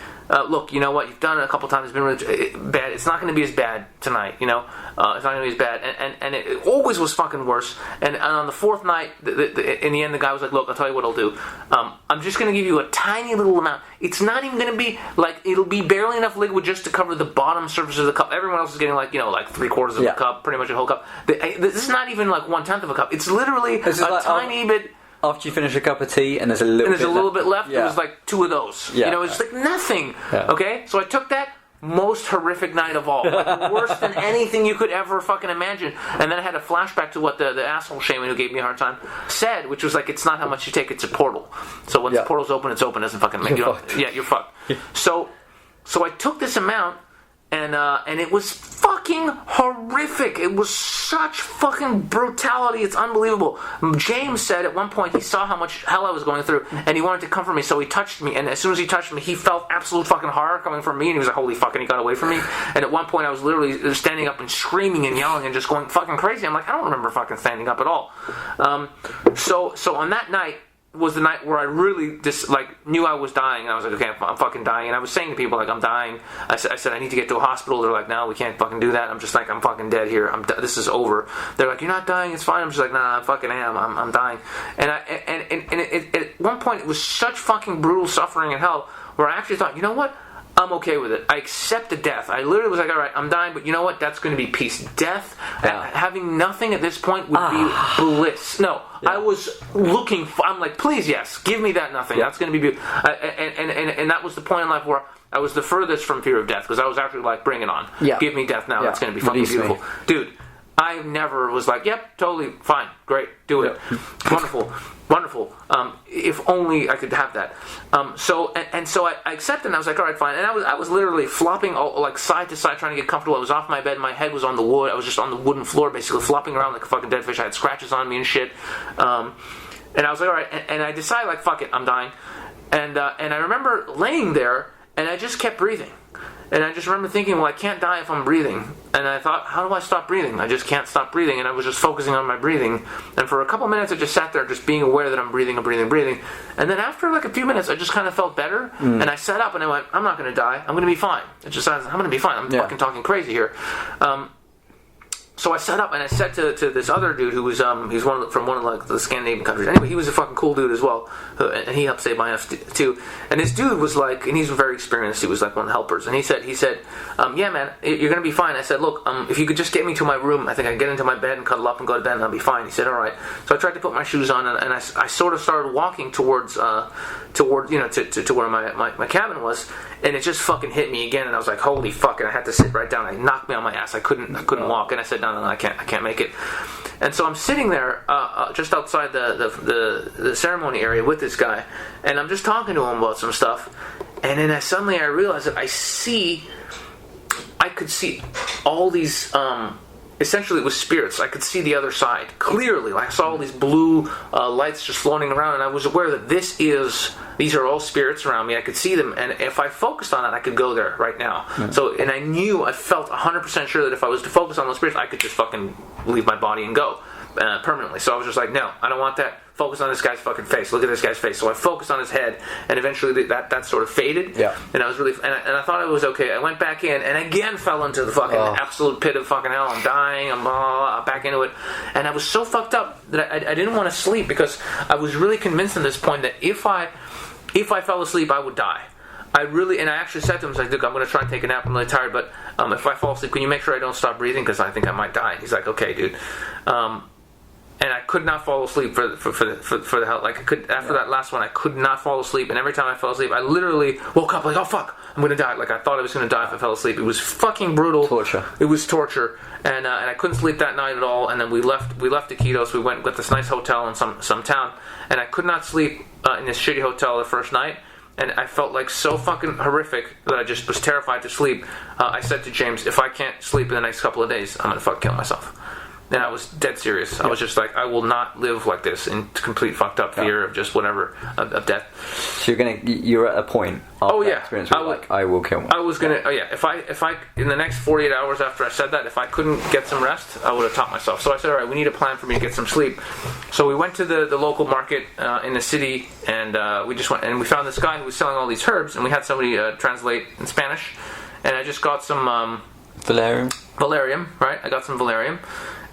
look, you know what, you've done it a couple times, it's been really bad, it's not going to be as bad tonight, you know, it's not going to be as bad, and it always was fucking worse, and on the 4th night, in the end, the guy was like, look, I'll tell you what I'll do, I'm just going to give you a tiny little amount, it's not even going to be, like, it'll be barely enough liquid just to cover the bottom surface of the cup, everyone else is getting, like, you know, like 3/4 of a cup, pretty much a whole cup, this is not even, like, 1/10 of a cup, it's literally a tiny bit. After you finish a cup of tea and there's a little bit left, it was like 2 of those. Yeah. You know, it's like nothing. Yeah. Okay? So I took that most horrific night of all. Like, worse than anything you could ever fucking imagine. And then I had a flashback to what the asshole shaman who gave me a hard time said, which was like, it's not how much you take, it's a portal. So once the portal's open, it's open. It doesn't fucking make you fucked. Yeah, you're fucked. So I took this amount, and it was fucking horrific. It was such fucking brutality. It's unbelievable. James said at one point he saw how much hell I was going through, and he wanted to comfort me, so he touched me. And as soon as he touched me, he felt absolute fucking horror coming from me, and he was like, "Holy fuck!" And he got away from me. And at one point, I was literally standing up and screaming and yelling and just going fucking crazy. I'm like, I don't remember fucking standing up at all. So on that night was the night where I really just like knew I was dying, and I was like, okay, I'm fucking dying, and I was saying to people like, I'm dying. I said I need to get to a hospital. They're like, no, we can't fucking do that. I'm just like, I'm fucking dead here. This is over. They're like, you're not dying, it's fine. I'm just like, nah, I fucking am. I'm dying. And at one point it was such fucking brutal suffering and hell where I actually thought, you know what? I'm okay with it. I accepted death. I literally was like, all right, I'm dying, but you know what? That's going to be peace. Death, having nothing at this point would be bliss. No, I was looking for, I'm like, please, yes, give me that nothing. That's going to be beautiful. And that was the point in life where I was the furthest from fear of death, because I was actually like, bring it on. Yeah. Give me death now. That's going to be fucking beautiful. Dude, I never was like, yep, totally, fine, great, do it. Wonderful. If only I could have that. So I accepted, and I was like, all right, fine. And I was literally flopping like side to side, trying to get comfortable. I was off my bed, my head was on the wood. I was just on the wooden floor, basically flopping around like a fucking dead fish. I had scratches on me and shit. And I was like, all right. And I decided, like, fuck it, I'm dying. And I remember laying there, and I just kept breathing. And I just remember thinking, well, I can't die if I'm breathing. And I thought, how do I stop breathing? I just can't stop breathing. And I was just focusing on my breathing. And for a couple minutes, I just sat there just being aware that I'm breathing. And then after like a few minutes, I just kind of felt better. And I sat up and I went, I'm not going to die. I'm going to be fine. I'm going to be fine. I'm fucking talking crazy here. So I sat up and I said to this other dude who was he's from one of like the Scandinavian countries. Anyway, he was a fucking cool dude as well, and he helped save my ass too. And this dude was like, and he's very experienced. He was like one of the helpers, and he said, yeah, man, you're gonna be fine. I said, look, if you could just get me to my room, I think I'd get into my bed and cuddle up and go to bed, and I'll be fine. He said, all right. So I tried to put my shoes on, and I sort of started walking towards to where my cabin was, and it just fucking hit me again, and I was like, holy fuck! And I had to sit right down. It knocked me on my ass. I couldn't walk, and I said, no, I can't make it. And so I'm sitting there just outside the ceremony area with this guy, and I'm just talking to him about some stuff, and then I realized that I could see all these essentially it was spirits. I could see the other side clearly. I saw all these blue lights just floating around, and I was aware that these are all spirits around me. I could see them, and if I focused on it, I could go there right now. Yeah. So, and I felt 100% sure that if I was to focus on those spirits, I could just fucking leave my body and go permanently. So I was just like, no, I don't want that. Focus on this guy's fucking face. Look at this guy's face. So I focused on his head, and eventually that sort of faded. Yeah. And I was really, and I thought it was okay. I went back in, and again fell into the fucking absolute pit of fucking hell. I'm dying. I'm back into it, and I was so fucked up that I didn't want to sleep, because I was really convinced at this point that if I fell asleep, I would die. I actually said to him, I was like, look, I'm going to try and take a nap. I'm really tired, but if I fall asleep, can you make sure I don't stop breathing? Because I think I might die. He's like, okay, dude. And I could not fall asleep for the hell. Like, after that last one, I could not fall asleep. And every time I fell asleep, I literally woke up like, oh fuck, I'm going to die. Like, I thought I was going to die if I fell asleep. It was fucking brutal. Torture. It was torture. And I couldn't sleep that night at all. And then we left Iquitos. We went with this nice hotel in some town. And I could not sleep in this shitty hotel the first night. And I felt like so fucking horrific that I just was terrified to sleep. I said to James, if I can't sleep in the next couple of days, I'm going to fucking kill myself. And I was dead serious. I was just like, I will not live like this in complete fucked up fear of just whatever, of death. So you're at a point after that experience where I will kill myself. I was gonna, if I, in the next 48 hours after I said that, if I couldn't get some rest, I would have taught myself. So I said, all right, we need a plan for me to get some sleep. So we went to the local market in the city, and we just went, and we found this guy who was selling all these herbs, and we had somebody translate in Spanish, and I just got some valerium, right? I got some valerium.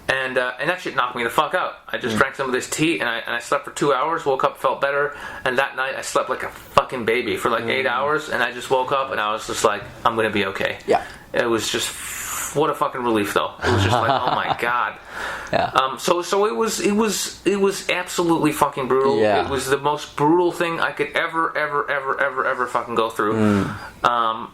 And that shit knocked me the fuck out. I just drank some of this tea, and I slept for 2 hours, woke up, felt better, and that night I slept like a fucking baby for like 8 hours, and I just woke up, and I was just like, I'm gonna be okay. Yeah. It was just, what a fucking relief, though. It was just like, oh my god. Yeah. So it was absolutely fucking brutal. Yeah. It was the most brutal thing I could ever fucking go through. And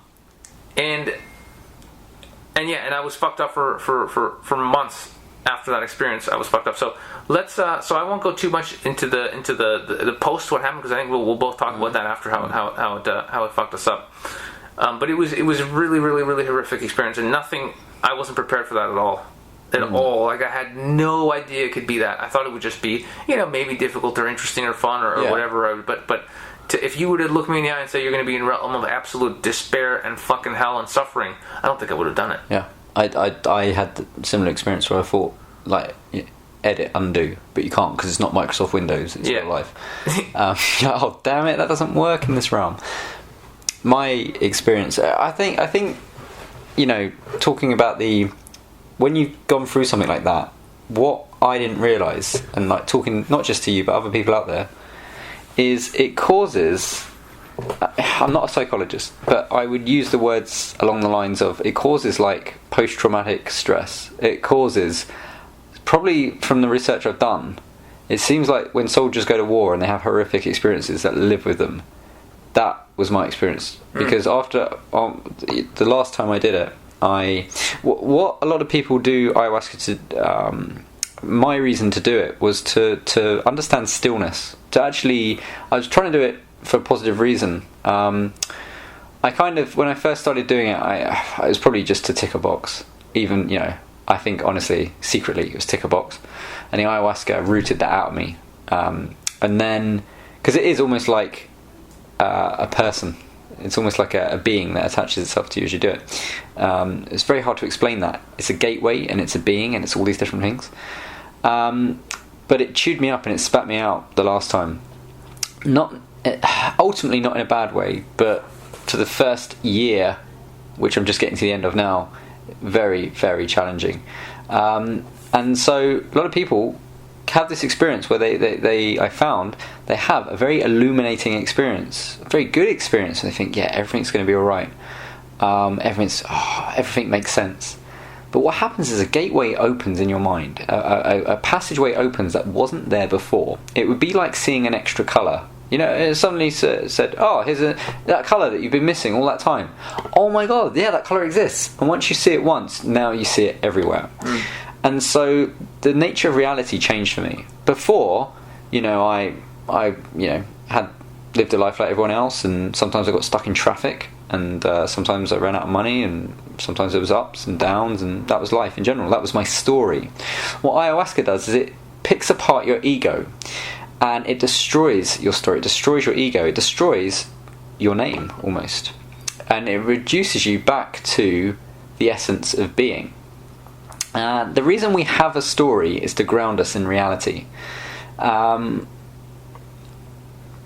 I was fucked up for months. After that experience, I was fucked up. So let's. So I won't go too much into the post what happened, because I think we'll both talk about that after how it fucked us up. But it was a really horrific experience, and I wasn't prepared for that at all. All. Like, I had no idea it could be that. I thought it would just be, maybe difficult or interesting or fun or whatever. But if you were to look me in the eye and say you're going to be in a realm of absolute despair and fucking hell and suffering, I don't think I would have done it. Yeah. I had a similar experience where I thought, like, edit, undo, but you can't because it's not Microsoft Windows, it's real life. Oh, damn it, that doesn't work in this realm. My experience, I think, talking about when you've gone through something like that, what I didn't realise, and like talking not just to you but other people out there, is it causes... I'm not a psychologist, but I would use the words along the lines of, it causes like post-traumatic stress. It causes, probably from the research I've done, it seems like when soldiers go to war and they have horrific experiences that live with them, that was my experience. Because after the last time I did it, what a lot of people do ayahuasca to... my reason to do it was to understand stillness. I was trying to do it for a positive reason. I kind of, when I first started doing it, I was probably just to tick a box. Even, I think honestly, secretly, it was tick a box. And the ayahuasca rooted that out of me. And then, because it is almost like a person. It's almost like a being that attaches itself to you as you do it. It's very hard to explain that. It's a gateway, and it's a being, and it's all these different things. But it chewed me up and it spat me out the last time. Ultimately not in a bad way, but for the first year, which I'm just getting to the end of now, very, very challenging. And so a lot of people have this experience where I found they have a very illuminating experience, a very good experience, and they think, yeah, everything's going to be alright. Everything makes sense. But what happens is a gateway opens in your mind, a passageway opens that wasn't there before. It would be like seeing an extra colour. It suddenly said, oh, here's that colour that you've been missing all that time. Oh my god, yeah, that colour exists. And once you see it once, now you see it everywhere. And so the nature of reality changed for me. Before, I had lived a life like everyone else, and sometimes I got stuck in traffic, and sometimes I ran out of money, and sometimes there was ups and downs, and that was life in general. That was my story. What ayahuasca does is it picks apart your ego, and it destroys your story, it destroys your ego, it destroys your name, almost. And it reduces you back to the essence of being. The reason we have a story is to ground us in reality. In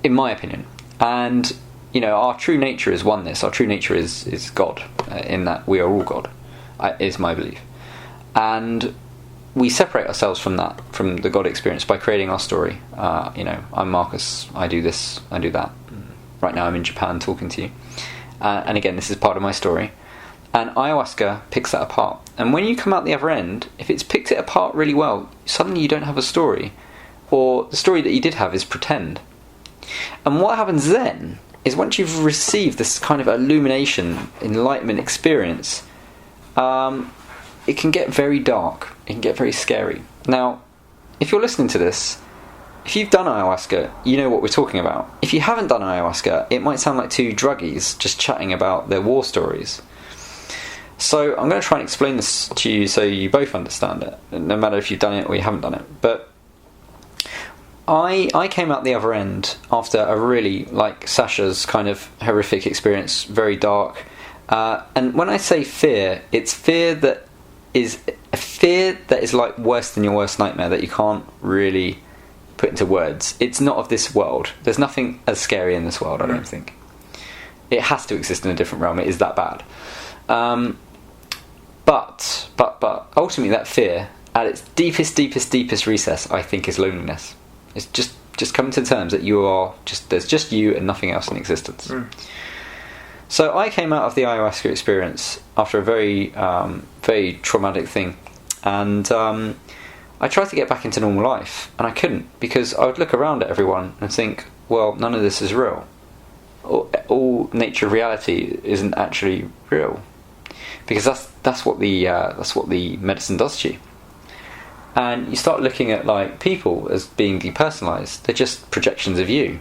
my opinion. And, our true nature is oneness. Our true nature is God, in that we are all God, is my belief. And we separate ourselves from the God experience by creating our story. I'm Marcus, I do this, I do that. Right now I'm in Japan talking to you. And again, this is part of my story. And ayahuasca picks that apart. And when you come out the other end, if it's picked it apart really well, suddenly you don't have a story. Or the story that you did have is pretend. And what happens then is once you've received this kind of illumination, enlightenment experience, it can get very dark. It can get very scary. Now, if you're listening to this, if you've done ayahuasca, you know what we're talking about. If you haven't done ayahuasca, it might sound like two druggies just chatting about their war stories. So I'm going to try and explain this to you so you both understand it, no matter if you've done it or you haven't done it. But I came out the other end after a really, like Sasha's kind of horrific experience, very dark. And when I say fear, it's fear that is like worse than your worst nightmare, that you can't really put into words. It's not of this world. There's nothing as scary in this world, I don't think. It has to exist in a different realm. It is that bad. But ultimately, that fear at its deepest recess, I think, is loneliness. It's just coming to terms that there's just you and nothing else in existence. So I came out of the ayahuasca experience after a very very traumatic thing, and I tried to get back into normal life, and I couldn't, because I would look around at everyone and think, well, none of this is real. All nature of reality isn't actually real, because that's what the medicine does to you. And you start looking at like people as being depersonalized. They're just projections of you.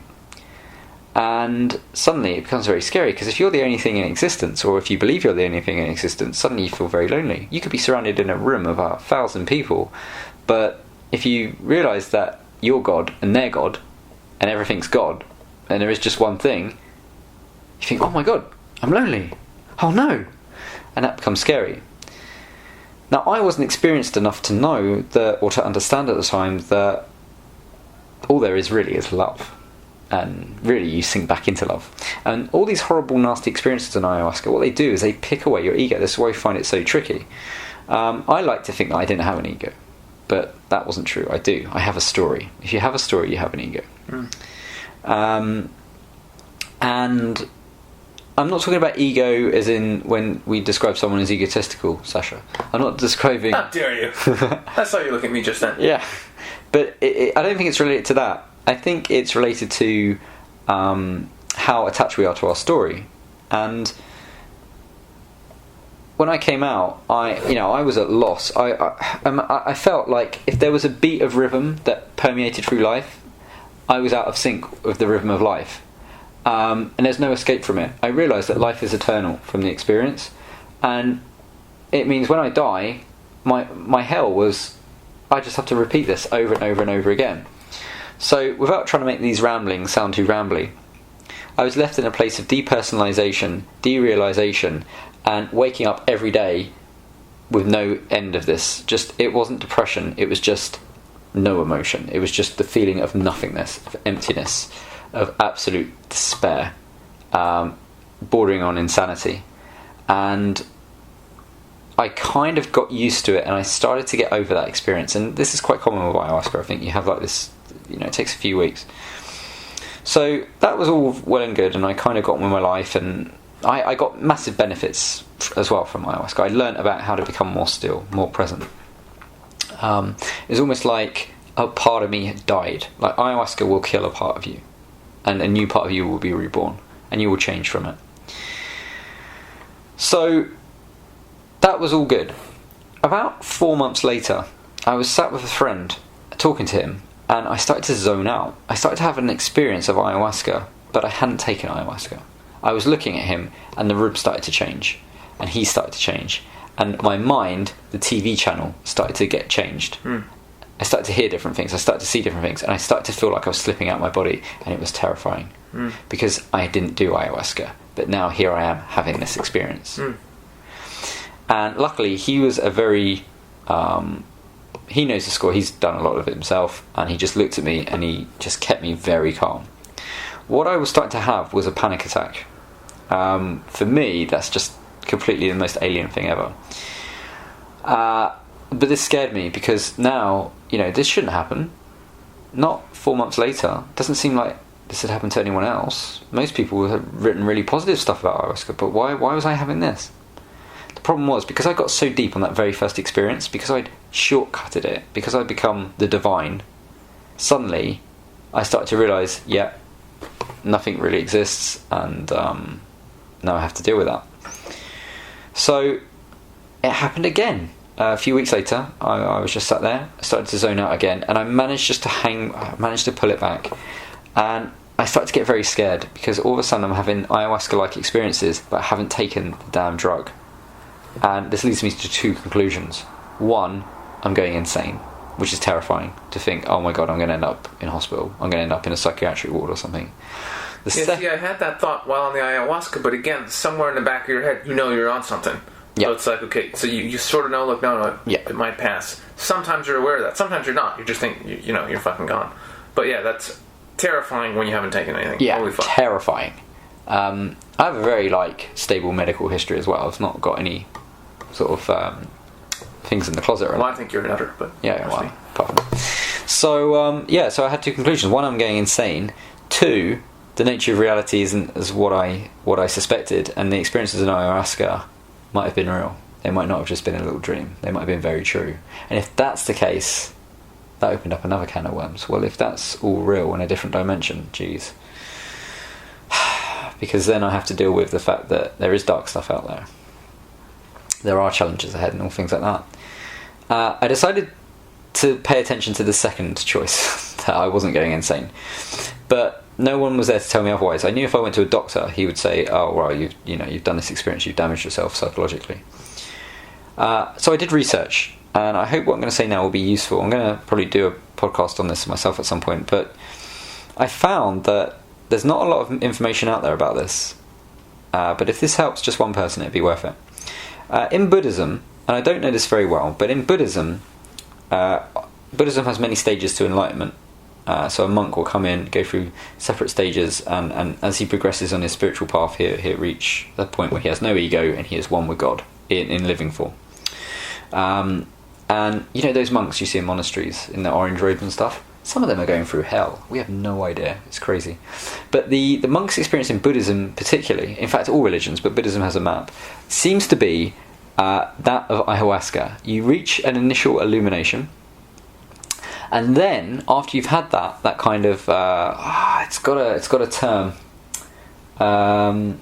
And suddenly it becomes very scary, because if you're the only thing in existence, or if you believe you're the only thing in existence, suddenly you feel very lonely. You could be surrounded in a room of 1,000 people, but if you realise that you're God and they're God and everything's God and there is just one thing, you think, oh my God, I'm lonely. Oh no. And that becomes scary. Now, I wasn't experienced enough to know that, or to understand at the time, that all there is really is love. And really you sink back into love. And all these horrible, nasty experiences in ayahuasca, what they do is they pick away your ego. This is why I find it so tricky. I like to think that I didn't have an ego, but that wasn't true. I do. I have a story. If you have a story, you have an ego. And I'm not talking about ego as in when we describe someone as egotistical, Sasha. I'm not describing... How dare you? I saw you look at me just then. Yeah. But I don't think it's related to that. I think it's related to how attached we are to our story. And when I came out, I was at loss. I felt like if there was a beat of rhythm that permeated through life, I was out of sync with the rhythm of life. And there's no escape from it. I realised that life is eternal from the experience, and it means when I die, my hell was, I just have to repeat this over and over and over again. So without trying to make these ramblings sound too rambly, I was left in a place of depersonalisation, derealisation, and waking up every day with no end of this. It wasn't depression, it was just no emotion. It was just the feeling of nothingness, of emptiness, of absolute despair, bordering on insanity. And I kind of got used to it, and I started to get over that experience. And this is quite common with ayahuasca. I think you have like this, it takes a few weeks. So that was all well and good, and I kind of got on with my life, and I got massive benefits as well from ayahuasca. I learned about how to become more still, more present. It was almost like a part of me had died. Like ayahuasca will kill a part of you, and a new part of you will be reborn, and you will change from it. So that was all good. About 4 months later, I was sat with a friend talking to him, and I started to zone out. I started to have an experience of ayahuasca, but I hadn't taken ayahuasca. I was looking at him, and the room started to change, and he started to change, and my mind, the TV channel, started to get changed. I started to hear different things, I started to see different things, and I started to feel like I was slipping out my body, and it was terrifying. Because I didn't do ayahuasca, but now here I am having this experience. And luckily he was a very he knows the score, he's done a lot of it himself, and he just looked at me and he just kept me very calm. What I was starting to have was a panic attack. For me, that's just completely the most alien thing ever. But this scared me, because now, this shouldn't happen. Not 4 months later. Doesn't seem like this had happened to anyone else. Most people have written really positive stuff about ayahuasca, but why was I having this? The problem was, because I got so deep on that very first experience, because I'd shortcutted it, because I'd become the divine, suddenly I started to realise, nothing really exists, and now I have to deal with that. So it happened again. A few weeks later, I was just sat there, started to zone out again, and I managed to pull it back. And I started to get very scared, because all of a sudden I'm having ayahuasca-like experiences, but I haven't taken the damn drug. And this leads me to two conclusions. One, I'm going insane, which is terrifying to think, oh my god, I'm going to end up in hospital. I'm going to end up in a psychiatric ward or something. See, I had that thought while on the ayahuasca, but again, somewhere in the back of your head, you know you're on something. Yeah. So it's like, okay, so you sort of know, look, no, it might pass. Sometimes you're aware of that. Sometimes you're not. You just think, you're fucking gone. But yeah, that's terrifying when you haven't taken anything. Yeah, Holy fuck. terrifying. I have a very, stable medical history as well. I've not got any sort of things in the closet or anything. Well, I think you're a nutter, but... Yeah, well, apart from that. So, so I had two conclusions. One, I'm going insane. Two, the nature of reality isn't as what I suspected, and the experiences in ayahuasca might have been real. They might not have just been a little dream. They might have been very true. And if that's the case, that opened up another can of worms. Well, if that's all real in a different dimension, geez. Because then I have to deal with the fact that there is dark stuff out there. There are challenges ahead and all things like that. I decided to pay attention to the second choice, that I wasn't going insane. But no one was there to tell me otherwise. I knew if I went to a doctor, he would say, oh, well, you've done this experience, you've damaged yourself psychologically. So I did research, and I hope what I'm going to say now will be useful. I'm going to probably do a podcast on this myself at some point, but I found that there's not a lot of information out there about this. But if this helps just one person, it'd be worth it. In Buddhism, and I don't know this very well, but in Buddhism, Buddhism has many stages to enlightenment. So a monk will come in, go through separate stages, and as he progresses on his spiritual path, he'll reach the point where he has no ego and he is one with God in living form. And those monks you see in monasteries in the orange robes and stuff, some of them are going through hell. We have no idea. It's crazy. But the monk's experience in Buddhism particularly, in fact all religions, but Buddhism has a map, seems to be that of ayahuasca. You reach an initial illumination, and then after you've had that kind of it's got a term. Now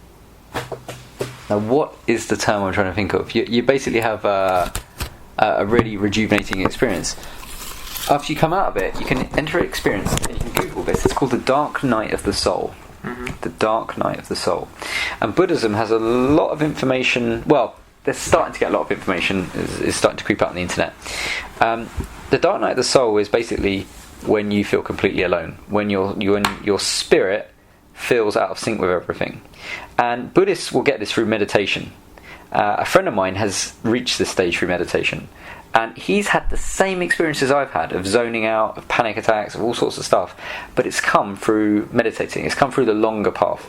what is the term I'm trying to think of? You basically have a really rejuvenating experience. After you come out of it, you can enter an experience, and you can Google this. It's called the Dark Night of the Soul. Mm-hmm. The Dark Night of the Soul. And Buddhism has a lot of information. Well, they're starting to get a lot of information. Is starting to creep out on the internet. The Dark Night of the Soul is basically when you feel completely alone, when your spirit feels out of sync with everything. And Buddhists will get this through meditation. A friend of mine has reached this stage through meditation, and he's had the same experiences I've had of zoning out, of panic attacks, of all sorts of stuff, but it's come through meditating. It's come through the longer path.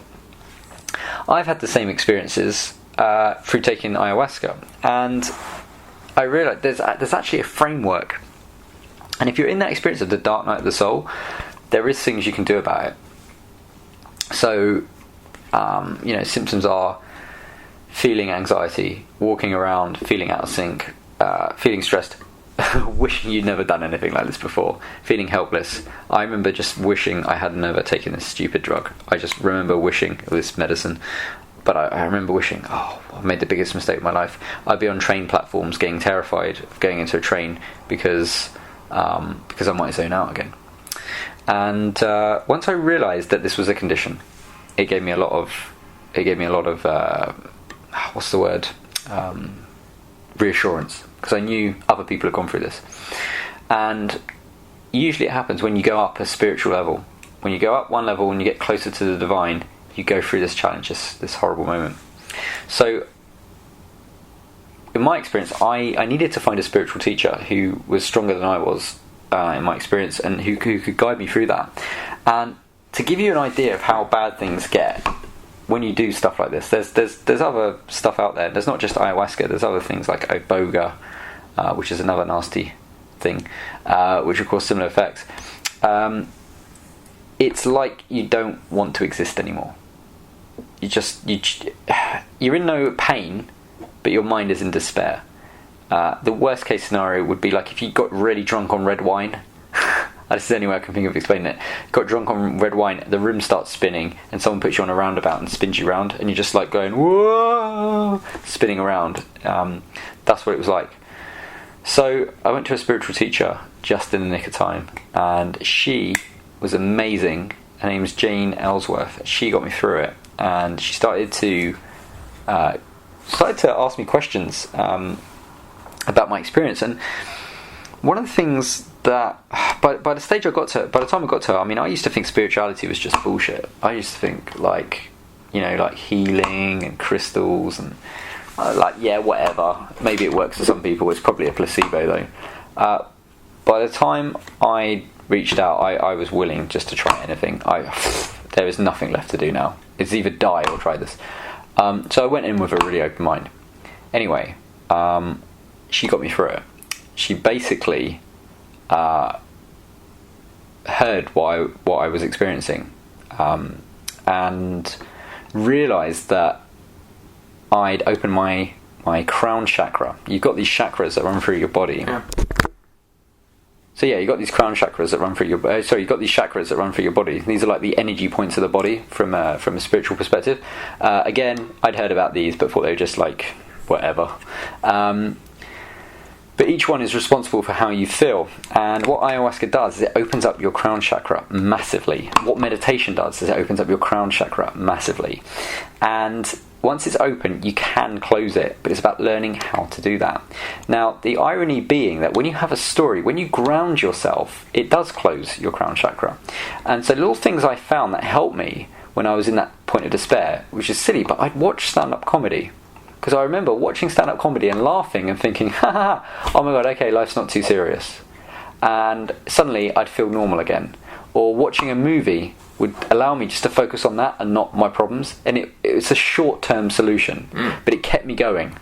I've had the same experiences through taking ayahuasca, and I realised there's actually a framework. And if you're in that experience of the Dark Night of the Soul, there is things you can do about it. So, symptoms are feeling anxiety, walking around, feeling out of sync, feeling stressed, wishing you'd never done anything like this before, feeling helpless. I remember just wishing I had never taken this stupid drug. I just remember wishing this medicine. But I remember wishing, I've made the biggest mistake of my life. I'd be on train platforms getting terrified of going into a train because I might zone out again. And once I realised that this was a condition, it gave me a lot of what's the word? Reassurance, because I knew other people had gone through this. And usually it happens when you go up a spiritual level. When you go up one level and you get closer to the divine, you go through this challenge, this horrible moment. So in my experience, I needed to find a spiritual teacher who was stronger than I was in my experience, and who could guide me through that. And to give you an idea of how bad things get when you do stuff like this, there's other stuff out there. There's not just ayahuasca. There's other things like iboga, which is another nasty thing, which will cause similar effects. It's like you don't want to exist anymore. You're in no pain, but your mind is in despair. The worst case scenario would be like if you got really drunk on red wine. This is the only way I can think of explaining it. Got drunk on red wine, the room starts spinning, and someone puts you on a roundabout and spins you around, and you're just like going, whoa, spinning around. That's what it was like. So I went to a spiritual teacher just in the nick of time, and she was amazing. Her name was Ellsworth. She got me through it, and she started to started to ask me questions about my experience. And one of the things that, by the time I got to it, I mean, I used to think spirituality was just bullshit. I used to think like healing and crystals and whatever. Maybe it works for some people. It's probably a placebo though. By the time I reached out, I was willing just to try anything. There is nothing left to do now. It's either die or try this. So I went in with a really open mind. Anyway, she got me through it. She basically heard what I was experiencing, and realised that I'd opened my crown chakra. You've got these chakras that run through your body. Yeah. So yeah, you got these crown chakras that run through your. You got these chakras that run through your body. These are like the energy points of the body from a spiritual perspective. Again, I'd heard about these, but thought they were just like whatever. But each one is responsible for how you feel. And what ayahuasca does is it opens up your crown chakra massively. What meditation does is it opens up your crown chakra massively. And once it's open, you can close it, but it's about learning how to do that. Now, the irony being that when you have a story, when you ground yourself, it does close your crown chakra. And so little things I found that helped me when I was in that point of despair, which is silly, but I'd watch stand-up comedy. Because I remember watching stand-up comedy and laughing and thinking, oh my god, okay, life's not too serious. And suddenly I'd feel normal again. Or watching a movie would allow me just to focus on that and not my problems. And it's a short-term solution, but it kept me going.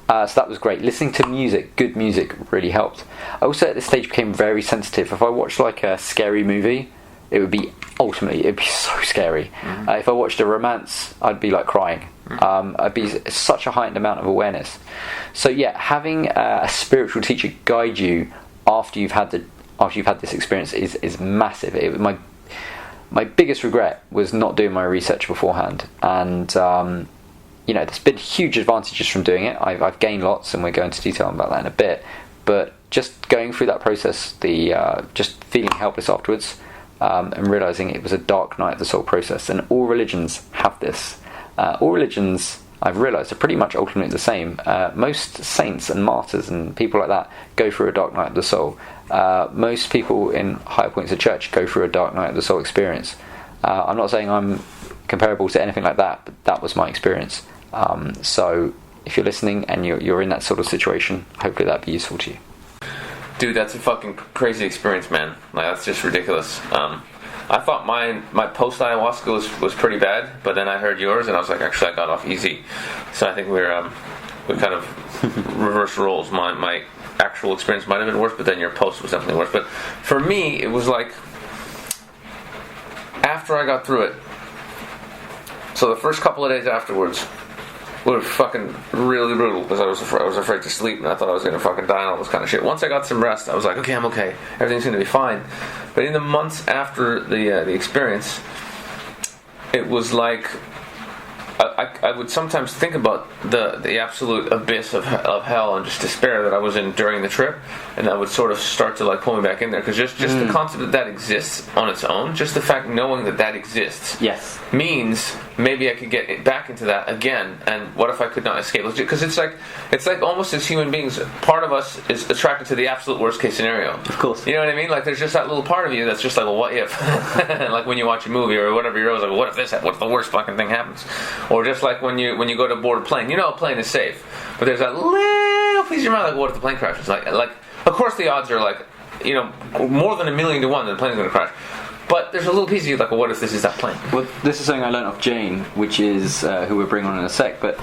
So that was great. Listening to music, good music, really helped. I also at this stage became very sensitive. If I watched like a scary movie, it'd be so scary. If I watched a romance, I'd be like crying. I'd be such a heightened amount of awareness. So yeah, having a spiritual teacher guide you after you've had this experience is massive. My biggest regret was not doing my research beforehand, and there's been huge advantages from doing it. I've gained lots, and we'll go into detail about that in a bit. But just going through that process, just feeling helpless afterwards, and realising it was a dark night of the soul process. And all religions have this. All religions, I've realised, are pretty much ultimately the same. Most saints and martyrs and people like that go through a dark night of the soul. Most people in higher points of church go through a dark night of the soul experience. I'm not saying I'm comparable to anything like that, but that was my experience. So if you're listening and you're in that sort of situation, hopefully that'd be useful to you. Dude, that's a fucking crazy experience, man. Like, that's just ridiculous. I thought my post ayahuasca was pretty bad, but then I heard yours, and I was like, actually, I got off easy. So I think we kind of reverse roles. My actual experience might have been worse, but then your post was definitely worse. But for me, it was like after I got through it. So the first couple of days afterwards were fucking really brutal because I was afraid to sleep, and I thought I was gonna fucking die and all this kind of shit. Once I got some rest, I was like, okay, I'm okay. Everything's gonna be fine. But in the months after the experience, it was like I would sometimes think about the absolute abyss of hell and just despair that I was in during the trip, and that would sort of start to like pull me back in there, because just the concept that exists on its own, just the fact knowing that exists, yes, means maybe I could get back into that again. And what if I could not escape? Because it's like almost as human beings, part of us is attracted to the absolute worst case scenario. Of course, you know what I mean. Like there's just that little part of you that's just like, well, what if? Like when you watch a movie or whatever, you're always like, well, what if this happens? What if the worst fucking thing happens? Or just like when you go to board a plane, you know a plane is safe, but there's that little piece of your mind like, what if the plane crashes? Like of course the odds are like, more than 1,000,000 to 1 that the plane's going to crash. But there's a little piece of you like, well, what if this is that plane? Well, this is something I learned off Jane, which is who we'll bring on in a sec. But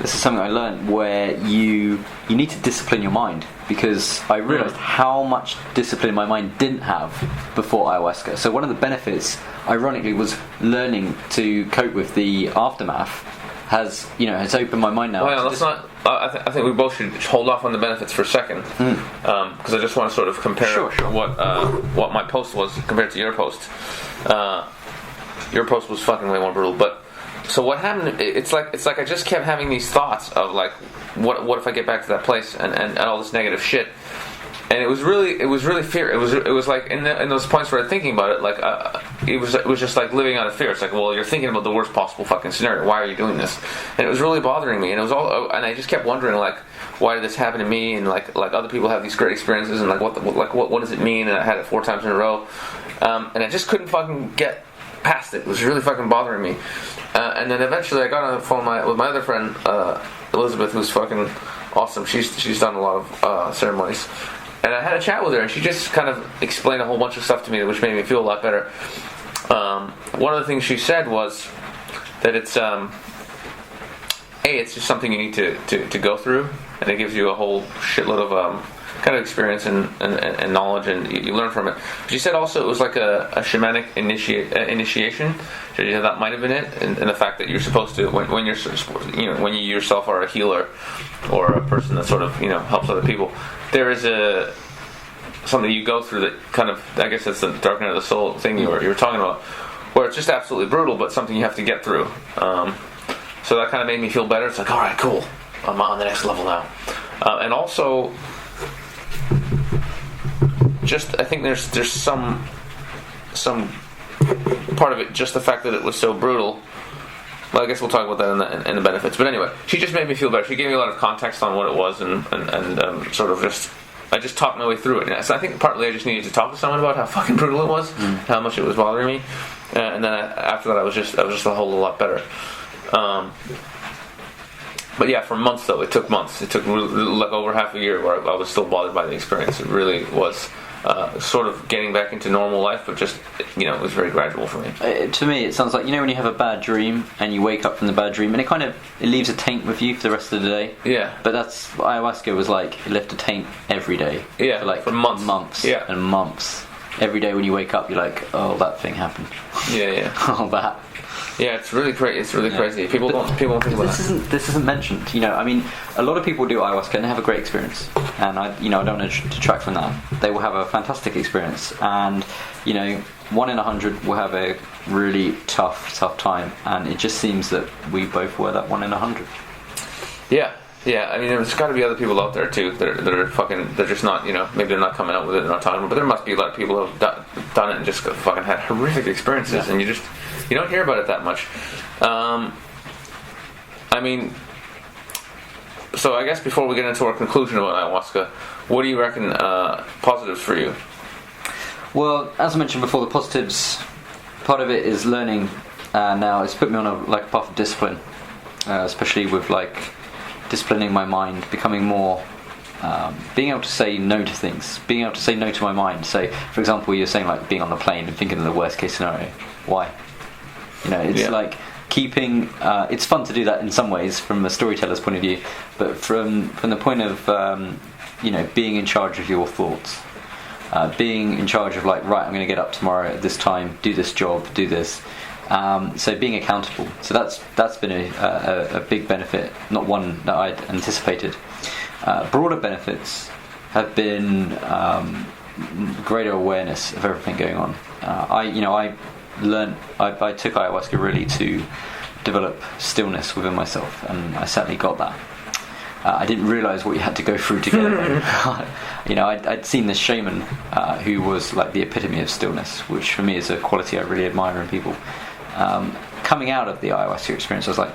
this is something I learned where you need to discipline your mind, because I realised how much discipline my mind didn't have before ayahuasca. So one of the benefits, ironically, was learning to cope with the aftermath. Has opened my mind now. Well, let's not. I think we both should hold off on the benefits for a second, because I just want to sort of compare Sure. what my post was compared to your post. Your post was fucking way more brutal. But so what happened? It's like I just kept having these thoughts of like, what if I get back to that place and all this negative shit. and it was really fear. It was like in those points where I'm thinking about it, like it was just like living out of fear. It's like, well, you're thinking about the worst possible fucking scenario. Why are you doing this? And it was really bothering me. And it was all, and I just kept wondering, like, why did this happen to me? And like other people have these great experiences, and like what does it mean? And I had it 4 times in a row, and I just couldn't fucking get past it. It was really fucking bothering me. And then eventually I got on the phone with my other friend Elizabeth, who's fucking awesome. She's done a lot of ceremonies. And I had a chat with her, and she just kind of explained a whole bunch of stuff to me, which made me feel a lot better. One of the things she said was that it's just something you need to go through, and it gives you a whole shitload of kind of experience and knowledge, and you learn from it. But she said also it was like a shamanic initiation. So that might have been it, and the fact that you're supposed to, when you're, when you yourself are a healer or a person that sort of helps other people, there is something you go through that kind of, I guess that's the dark night of the soul thing you were talking about, where it's just absolutely brutal, but something you have to get through. So that kind of made me feel better. It's like, all right, cool, I'm on the next level now. And also, just I think there's some part of it, just the fact that it was so brutal. Well, I guess we'll talk about that in the benefits. But anyway, she just made me feel better. She gave me a lot of context on what it was, and sort of I just talked my way through it. So I think partly I just needed to talk to someone about how fucking brutal it was, how much it was bothering me, and then after that I was just a whole lot better. But yeah, for months though, it took months. It took like over half a year where I was still bothered by the experience. It really was sort of getting back into normal life, but just it was very gradual for me. To me, it sounds like when you have a bad dream and you wake up from the bad dream, and it leaves a taint with you for the rest of the day. Yeah. But that's ayahuasca was like, it left a taint every day. Yeah. For like for months. Yeah. And months. Every day when you wake up, you're like, oh, that thing happened. Yeah. Oh, that. Yeah, it's really crazy. It's really crazy. People don't think about that. This isn't mentioned. I mean, a lot of people do ayahuasca and they have a great experience. And I don't want to detract from that. They will have a fantastic experience, and 1 in 100 will have a really tough time. And it just seems that we both were that 1 in 100. Yeah. I mean, there's got to be other people out there too that are fucking. They're just not. Maybe they're not coming out with it. They're not talking. But there must be a lot of people who have done it and just fucking had horrific experiences, and you don't hear about it that much. I mean, so I guess before we get into our conclusion about ayahuasca, what do you reckon positives for you? Well, as I mentioned before, the positives, part of it is learning. Now it's put me on a path of discipline, especially with disciplining my mind, becoming more, being able to say no to things, being able to say no to my mind. So, for example, you're saying being on the plane and thinking of the worst case scenario. Why? It's like keeping. It's fun to do that in some ways from a storyteller's point of view, but from the point of being in charge of your thoughts, being in charge of right, I'm going to get up tomorrow at this time, do this job, do this. So being accountable. So that's been a big benefit, not one that I'd anticipated. Broader benefits have been greater awareness of everything going on. I took ayahuasca really to develop stillness within myself, and I certainly got that. I didn't realise what you had to go through to get it. I'd seen this shaman who was like the epitome of stillness, which for me is a quality I really admire in people. Coming out of the ayahuasca experience, I was like,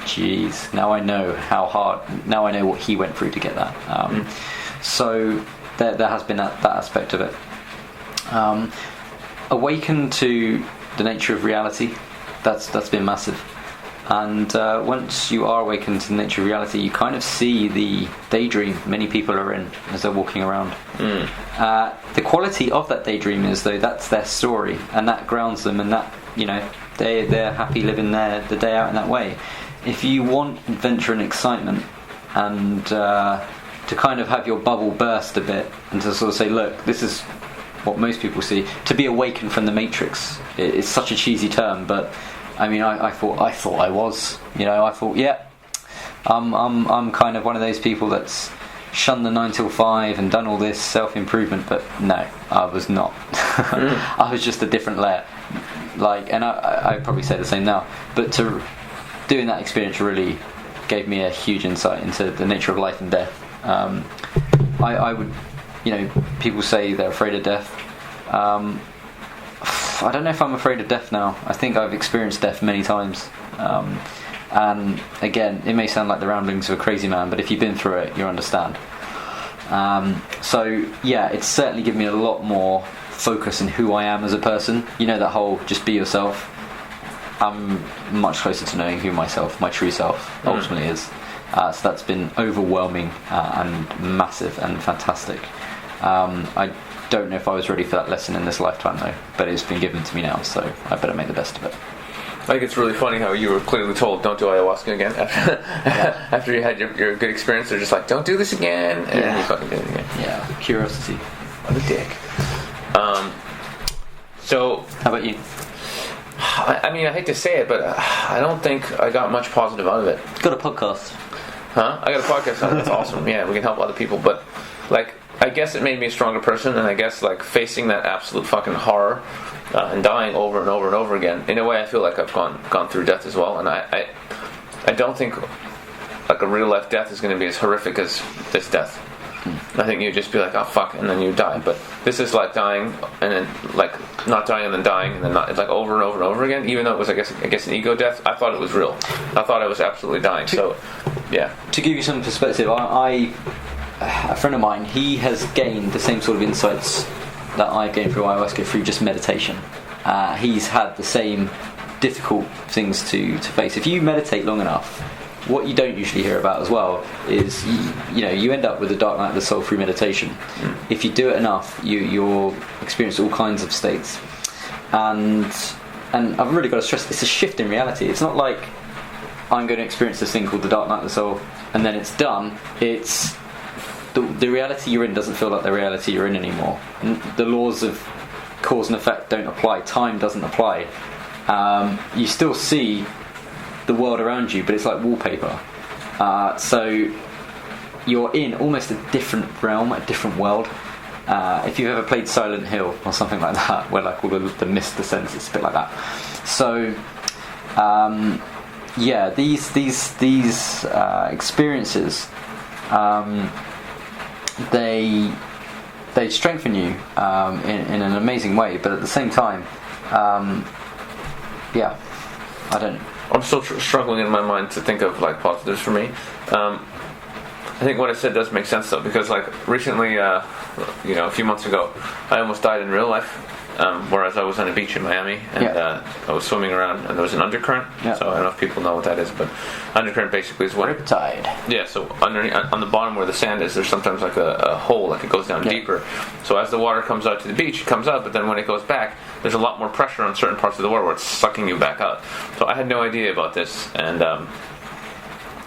geez, now I know how hard, now I know what he went through to get that. So there has been that aspect of it. Awaken to the nature of reality, that's been massive. And once you are awakened to the nature of reality, you kind of see the daydream many people are in as they're walking around. The quality of that daydream is, though, that's their story, and that grounds them, and that they're happy living the day out in that way. If you want adventure and excitement, and to kind of have your bubble burst a bit, and to sort of say, look, this is what most people see, to be awakened from the matrix. It's such a cheesy term, but I mean, I thought I was, I thought, yeah, I'm kind of one of those people that's shunned the 9 till 5 and done all this self-improvement, but no, I was not. I was just a different layer. And I probably say the same now, but doing that experience really gave me a huge insight into the nature of life and death. I would people say they're afraid of death. I don't know if I'm afraid of death now. I think I've experienced death many times. And again, it may sound like the ramblings of a crazy man, but if you've been through it, you understand. So yeah, it's certainly given me a lot more focus in who I am as a person. That whole just be yourself. I'm much closer to knowing who my true self ultimately is. So that's been overwhelming and massive and fantastic. I don't know if I was ready for that lesson in this lifetime though, but it's been given to me now, so I better make the best of it. I think it's really funny how you were clearly told don't do ayahuasca again after you had your good experience. They're just like, don't do this again, and then you fucking did it again. Yeah, curiosity. What a dick. So how about you? I mean, I hate to say it, but I don't think I got much positive out of it. Got a podcast? Huh? I got a podcast. That's awesome. Yeah, we can help other people, but like, I guess it made me a stronger person, and I guess like facing that absolute fucking horror and dying over and over and over again. In a way, I feel like I've gone through death as well, and I don't think like a real life death is going to be as horrific as this death. I think you'd just be like, oh fuck, and then you die. But this is like dying and then like not dying and then dying and then not. It's like over and over and over again. Even though it was, I guess an ego death. I thought it was real. I thought I was absolutely dying. So, yeah. To give you some perspective, a friend of mine, he has gained the same sort of insights that I gained through ayahuasca through just meditation. He's had the same difficult things to face. If you meditate long enough, what you don't usually hear about as well is you end up with the dark night of the soul through meditation. If you do it enough, you'll experience all kinds of states, and I've really got to stress, it's a shift in reality. It's not like I'm going to experience this thing called the dark night of the soul and then it's done. It's the reality you're in doesn't feel like the reality you're in anymore. The laws of cause and effect don't apply. Time doesn't apply. You still see the world around you, but it's like wallpaper. So you're in almost a different realm, a different world. If you've ever played Silent Hill or something like that, where like all the mist descends, it's a bit like that. So these experiences, they strengthen you in an amazing way, but at the same time, I don't know. I'm still struggling in my mind to think of like positives for me. I think what I said does make sense though, because like recently, a few months ago, I almost died in real life. Whereas I was on a beach in Miami and I was swimming around and there was an undercurrent. So I don't know if people know what that is, but undercurrent basically is what riptide. Yeah, so underneath, on the bottom where the sand is, there's sometimes like a hole, like it goes down deeper. So as the water comes out to the beach, it comes up, but then when it goes back, there's a lot more pressure on certain parts of the water where it's sucking you back out. So I had no idea about this, and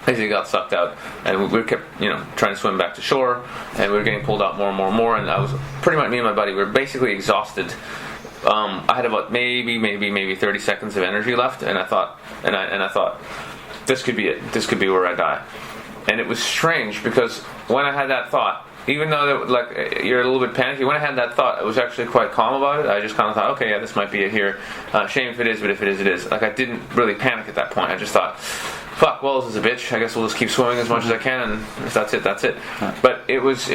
basically got sucked out, and we kept trying to swim back to shore, and we were getting pulled out more and more and more, and I was pretty much, me and my buddy, we were basically exhausted. I had about maybe 30 seconds of energy left, and I thought this could be it. This could be where I die. And it was strange because when I had that thought, even though like you're a little bit panicky, when I had that thought, I was actually quite calm about it. I just kind of thought, okay, yeah, this might be it here. Shame if it is, but if it is, it is. Like I didn't really panic at that point. I just thought, fuck, well, this is a bitch. I guess we'll just keep swimming as much as I can, and if that's it, that's it. But it was.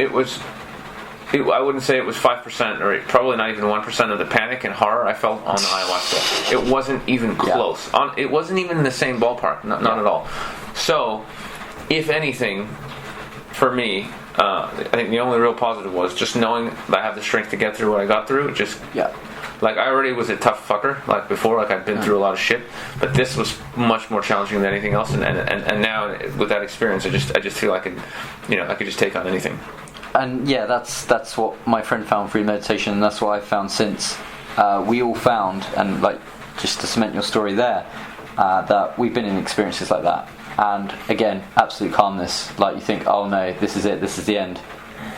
I wouldn't say it was 5%, or probably not even 1% of the panic and horror I felt on the ayahuasca. It wasn't even close. It wasn't even in the same ballpark. Not at all. So, if anything, for me, I think the only real positive was just knowing that I have the strength to get through what I got through. Like I already was a tough fucker. Like before, like I'd been through a lot of shit, but this was much more challenging than anything else. And now with that experience, I just feel I could just take on anything. And yeah, that's what my friend found through meditation, and that's what I've found since. We all found, and like just to cement your story there, that we've been in experiences like that. And again, absolute calmness. Like you think, oh no, this is it, this is the end.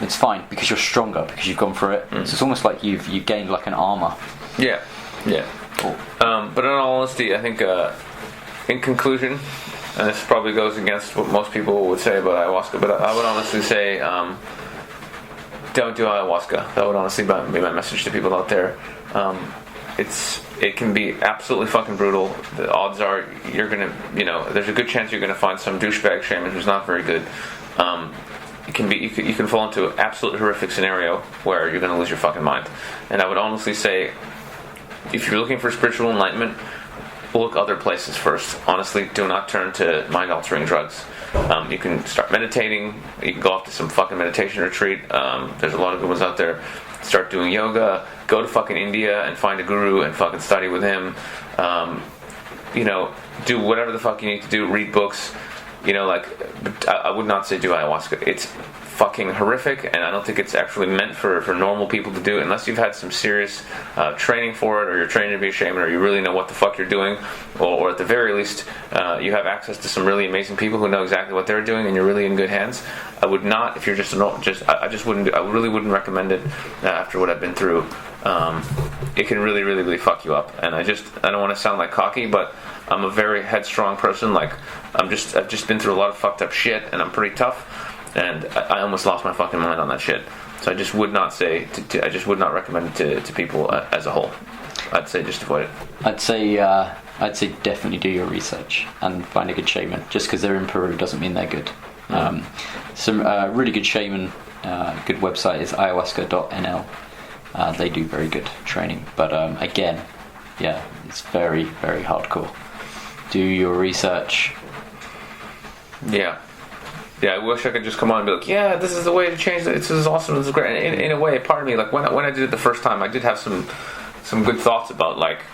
It's fine because you're stronger because you've gone through it. So it's almost like you've gained like an armor. Yeah. Cool. But in all honesty, I think in conclusion, and this probably goes against what most people would say about ayahuasca, but I would honestly say don't do ayahuasca. That would honestly be my message to people out there. It can be absolutely fucking brutal. The odds are you're gonna, there's a good chance you're gonna find some douchebag shaman who's not very good. it can be you can fall into an absolute horrific scenario where you're going to lose your fucking mind. And I would honestly say, if you're looking for spiritual enlightenment, look other places first. Honestly, do not turn to mind-altering drugs. You can start meditating. You can go off to some fucking meditation retreat. There's a lot of good ones out there. Start doing yoga. Go to fucking India and find a guru and fucking study with him. Do whatever the fuck you need to do. Read books. But I would not say do ayahuasca. It's fucking horrific, and I don't think it's actually meant for normal people to do unless you've had some serious training for it, or you're training to be a shaman, or you really know what the fuck you're doing, or at the very least you have access to some really amazing people who know exactly what they're doing, and you're really in good hands. I would not, if you're I really wouldn't recommend it after what I've been through. It can really, really, really fuck you up, and I don't want to sound like cocky, but I'm a very headstrong person. Like I've just been through a lot of fucked up shit, and I'm pretty tough. And I almost lost my fucking mind on that shit. So I just would not say I just would not recommend it to people as a whole. I'd say just avoid it. I'd say definitely do your research and find a good shaman. Just because they're in Peru doesn't mean they're good. Some really good shaman, good website is ayahuasca.nl. They do very good training, but again, yeah, it's very, very hardcore. Do your research. Yeah, I wish I could just come on and be like, yeah, this is the way to change it. This is awesome. This is great. And in a way, part of me, like when I did it the first time, I did have some good thoughts about, like,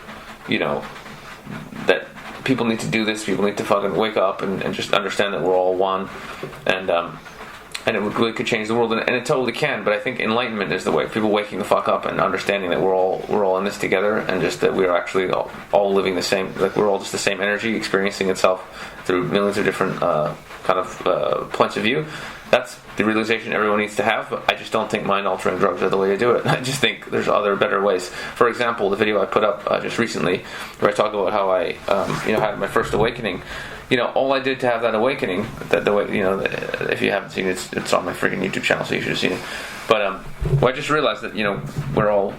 that people need to do this. People need to fucking wake up and just understand that we're all one, and it really could change the world, and it totally can. But I think enlightenment is the way. People waking the fuck up and understanding that we're all in this together, and just that we're actually all living the same. Like we're all just the same energy experiencing itself through millions of different points of view. That's the realization everyone needs to have. But I just don't think mind-altering drugs are the way to do it. I just think there's other better ways. For example, the video I put up just recently, where I talk about how I had my first awakening. All I did to have that awakening, if you haven't seen it, it's on my freaking YouTube channel, so you should have seen it. But I just realized that we're all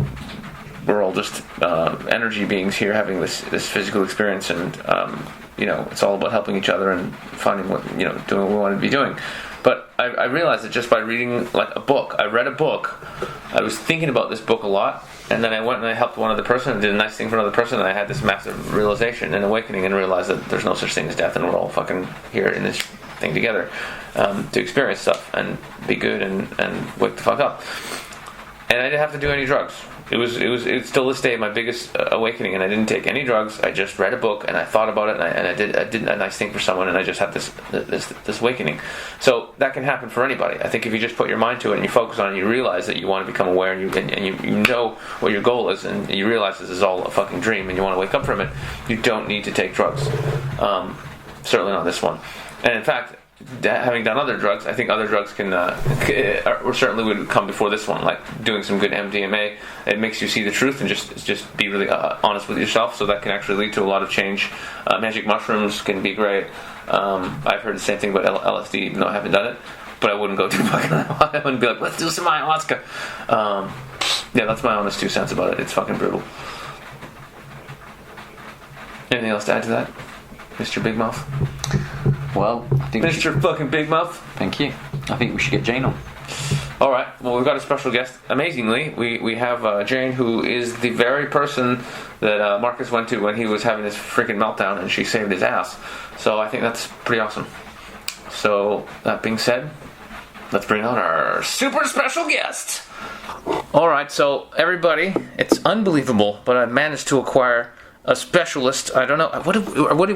just energy beings here having this physical experience, and it's all about helping each other and finding what doing what we want to be doing. But I realized that just by reading a book, I read a book, I was thinking about this book a lot, and then I went and I helped one other person and did a nice thing for another person, and I had this massive realization and awakening, and realized that there's no such thing as death, and we're all fucking here in this thing together to experience stuff and be good and wake the fuck up. And I didn't have to do any drugs. It's still this day my biggest awakening, and I didn't take any drugs. I just read a book and I thought about it, and I did a nice thing for someone, and I just had this awakening. So that can happen for anybody. I think if you just put your mind to it and you focus on it, and you realize that you want to become aware, and you know what your goal is, and you realize this is all a fucking dream, and you want to wake up from it, you don't need to take drugs. Certainly not this one. And in fact, having done other drugs, I think other drugs can or certainly would come before this one, like doing some good MDMA. It makes you see the truth and just be really honest with yourself, so that can actually lead to a lot of change. Magic mushrooms can be great. I've heard the same thing about LSD, even though I haven't done it, but I wouldn't go too fucking I wouldn't be like, let's do some ayahuasca. Yeah, that's my honest 2 cents about it. It's fucking brutal. Anything else to add to that, Mr. Big Mouth? Well, I think Mr. fucking Big Mouth. Thank you. I think we should get Jane on. All right. Well, we've got a special guest. Amazingly, we have Jane, who is the very person that Marcus went to when he was having his freaking meltdown, and she saved his ass. So I think that's pretty awesome. So that being said, let's bring on our super special guest. All right. So everybody, it's unbelievable, but I managed to acquire a specialist. I don't know. What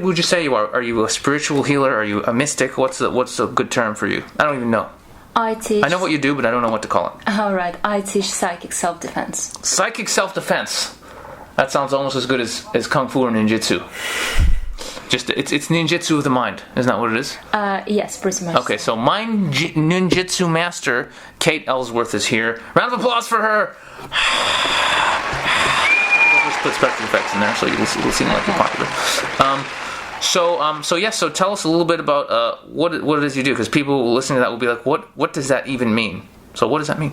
would you say you are? Are you a spiritual healer? Are you a mystic? What's a good term for you? I don't even know. I know what you do, but I don't know what to call it. Alright, I teach psychic self-defense. Psychic self-defense. That sounds almost as good as Kung Fu or Ninjutsu. Just it's ninjutsu of the mind. Isn't that what it is? Yes, pretty much. Okay, so my ninjutsu master, Kate Ellsworth, is here. Round of applause for her. Put spectrum effects in there, so it'll seem like you're popular. So tell us a little bit about what it is you do, because people listening to that will be like, what does that even mean? So what does that mean?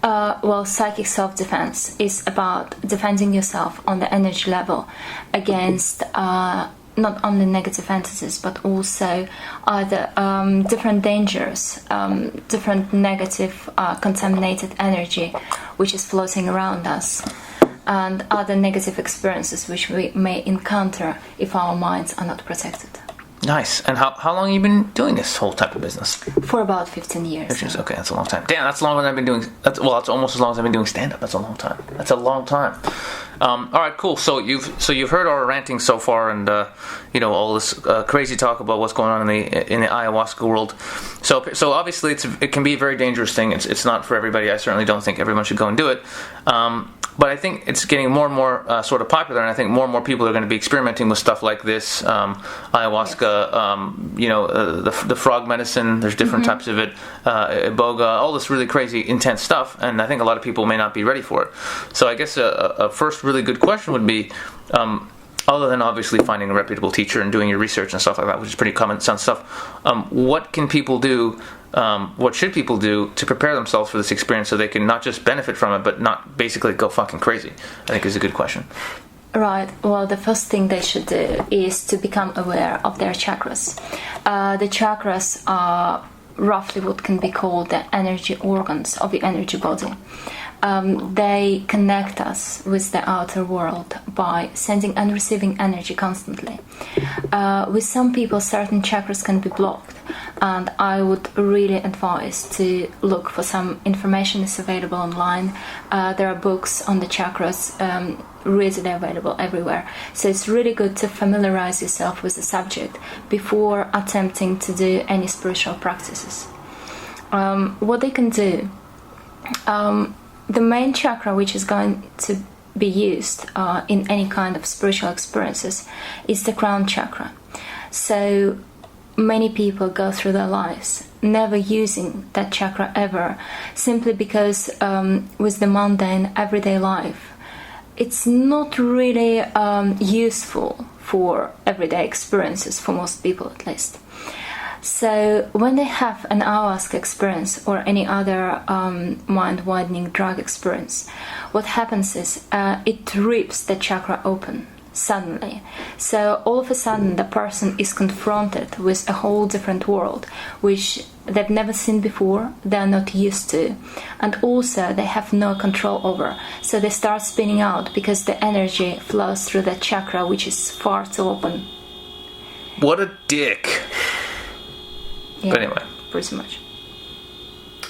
Well, psychic self-defense is about defending yourself on the energy level against not only negative entities, but also other different dangers, different negative contaminated energy which is floating around us, and other negative experiences which we may encounter if our minds are not protected. Nice. And how long have you been doing this whole type of business? For about 15 years. Okay, that's a long time. Damn, that's longer than I've been doing. That's almost as long as I've been doing stand-up. That's a long time. All right, cool. So you've heard our ranting so far, and all this crazy talk about what's going on in the ayahuasca world. So obviously it can be a very dangerous thing. It's not for everybody. I certainly don't think everyone should go and do it. But I think it's getting more and more sort of popular, and I think more and more people are going to be experimenting with stuff like this, ayahuasca, the frog medicine. There's different types of it, iboga, all this really crazy, intense stuff, and I think a lot of people may not be ready for it. So I guess a first really good question would be, other than obviously finding a reputable teacher and doing your research and stuff like that, which is pretty common sense stuff, what can people do? What should people do to prepare themselves for this experience so they can not just benefit from it, but not basically go fucking crazy? I think is a good question. Right. Well, the first thing they should do is to become aware of their chakras. The chakras are roughly what can be called the energy organs of the energy body. They connect us with the outer world by sending and receiving energy constantly. With some people, certain chakras can be blocked, and I would really advise to look for some information that's available online. There are books on the chakras readily available everywhere. So it's really good to familiarize yourself with the subject before attempting to do any spiritual practices. What they can do, the main chakra which is going to be used in any kind of spiritual experiences is the crown chakra. So many people go through their lives never using that chakra ever, simply because with the mundane everyday life, it's not really useful for everyday experiences, for most people at least. So when they have an ayahuasca experience or any other mind-widening drug experience, what happens is it rips the chakra open suddenly. So all of a sudden the person is confronted with a whole different world, which they've never seen before, they're not used to, and also they have no control over. So they start spinning out because the energy flows through that chakra, which is far too open. What a dick. Yeah, but anyway, pretty much.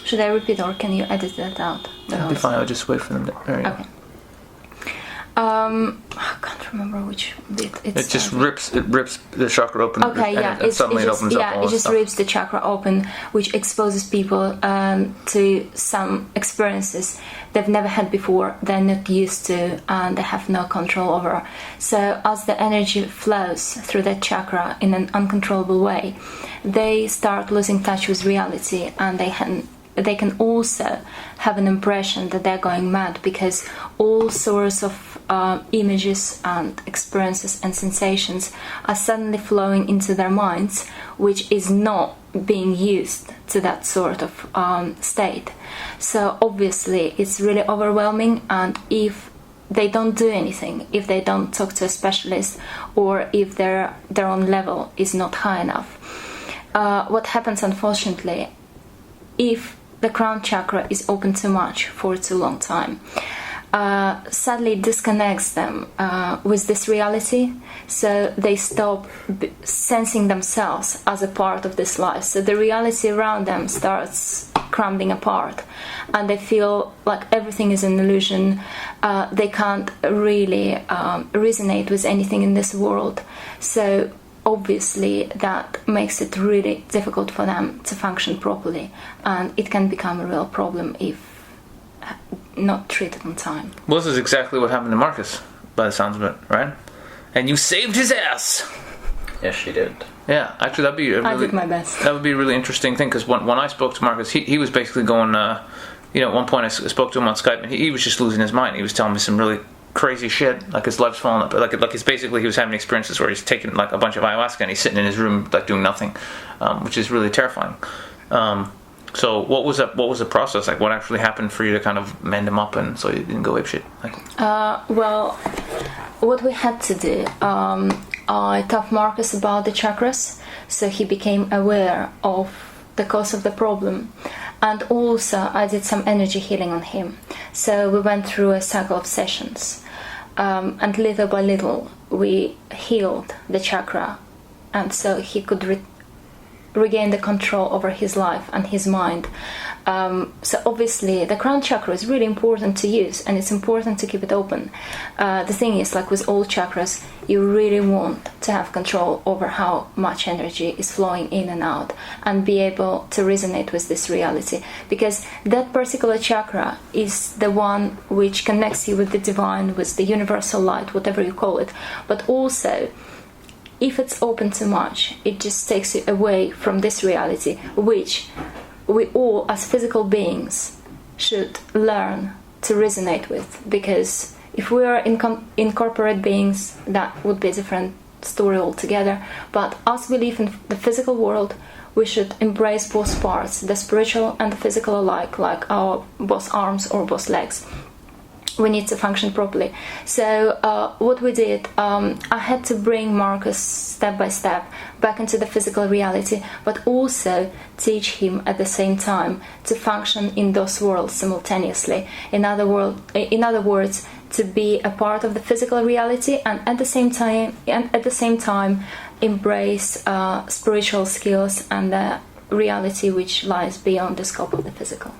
Should I repeat, or can you edit that out? That'll be fine. I'll just wait for them to... There you okay. I can't remember which bit it just rips the chakra open. Okay, yeah, and suddenly it opens up. Yeah, it just rips the chakra open, which exposes people to some experiences they've never had before, they're not used to, and they have no control over. So as the energy flows through that chakra in an uncontrollable way, they start losing touch with reality, and they can also have an impression that they're going mad, because all sorts of images and experiences and sensations are suddenly flowing into their minds, which is not being used to that sort of state. So obviously it's really overwhelming, and if they don't do anything, if they don't talk to a specialist, or if their own level is not high enough, what happens, unfortunately, if the crown chakra is open too much for too long time, sadly disconnects them with this reality, so they stop sensing themselves as a part of this life. So the reality around them starts crumbling apart, and they feel like everything is an illusion. They can't really resonate with anything in this world. So obviously that makes it really difficult for them to function properly, and it can become a real problem if not treated on time. Well, this is exactly what happened to Marcus, by the sounds of it, right? And you saved his ass! Yes, she did. Yeah, actually that'd be I did my best. That would be a really interesting thing, because when I spoke to Marcus, he was basically going, at one point I spoke to him on Skype, and he was just losing his mind. He was telling me some really crazy shit, like his life's falling up, like it's basically he was having experiences where he's taking like a bunch of ayahuasca and he's sitting in his room like doing nothing, which is really terrifying. So what was the process like? What actually happened for you to kind of mend him up and so you didn't go apeshit? Well, what we had to do, I taught Marcus about the chakras, so he became aware of the cause of the problem. And also I did some energy healing on him. So we went through a cycle of sessions, and little by little we healed the chakra, and so he could regain the control over his life and his mind. So obviously the crown chakra is really important to use, and it's important to keep it open. The thing is, like with all chakras, you really want to have control over how much energy is flowing in and out, and be able to resonate with this reality, because that particular chakra is the one which connects you with the divine, with the universal light, whatever you call it. But also, if it's open too much, it just takes you away from this reality, which we all as physical beings should learn to resonate with. Because if we are incorporate beings, that would be a different story altogether. But as we live in the physical world, we should embrace both parts, the spiritual and the physical alike, like our both arms or both legs. We need to function properly. So what we did, I had to bring Marcus step by step back into the physical reality, but also teach him at the same time to function in those worlds simultaneously. In other words, to be a part of the physical reality, and at the same time embrace spiritual skills and the reality which lies beyond the scope of the physical.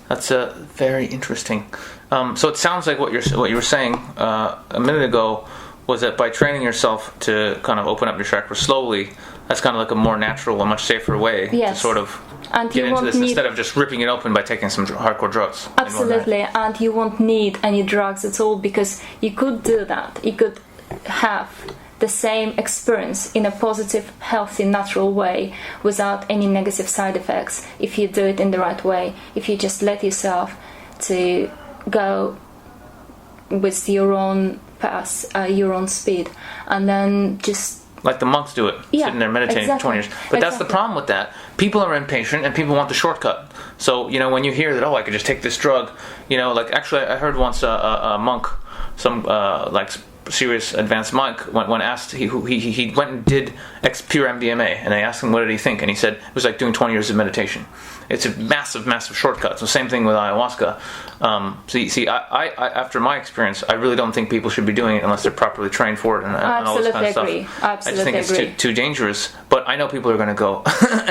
That's very interesting. So it sounds like what you were saying a minute ago was that by training yourself to kind of open up your chakra slowly, that's kind of like a more natural, a much safer way to sort of get into this instead of just ripping it open by taking some hardcore drugs. Absolutely, and you won't need any drugs at all, because you could do that. You could have the same experience in a positive, healthy, natural way without any negative side effects if you do it in the right way, if you just let yourself to go with your own path, your own speed, and then just like the monks do it, sitting there meditating for 20 years. But that's the problem with that. People are impatient and people want the shortcut. So, when you hear that, I could just take this drug, like actually I heard once a monk, some serious advanced monk, when asked, he went and did pure MDMA, and they asked him what did he think, and he said it was like doing 20 years of meditation. It's a massive shortcut. So same thing with ayahuasca. I after my experience, I really don't think people should be doing it unless they're properly trained for it and all this kind of stuff. I just think it's too dangerous. But I know people are going to go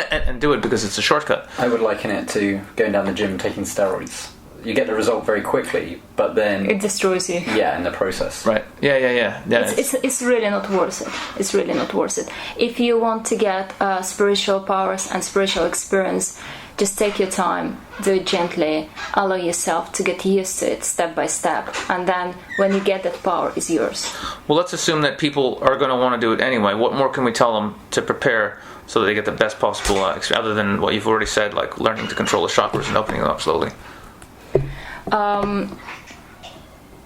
and do it because it's a shortcut. I would liken it to going down the gym and taking steroids. You get the result very quickly, but then it destroys you. Yeah, in the process. Right. Yeah. It's really not worth it. It's really not worth it. If you want to get spiritual powers and spiritual experience, just take your time, do it gently, allow yourself to get used to it step by step, and then when you get that power, it's yours. Well, let's assume that people are going to want to do it anyway. What more can we tell them to prepare so that they get the best possible other than what you've already said, like learning to control the chakras and opening them up slowly?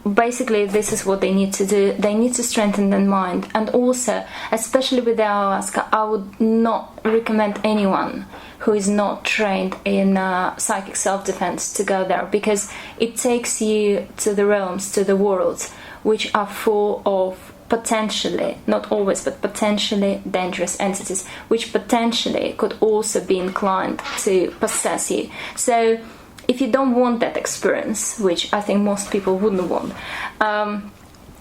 Basically, this is what they need to do. They need to strengthen their mind, and also, especially with the ayahuasca, I would not recommend anyone who is not trained in psychic self-defense to go there, because it takes you to the realms, to the worlds, which are full of potentially, not always, but potentially dangerous entities, which potentially could also be inclined to possess you. So if you don't want that experience, which I think most people wouldn't want,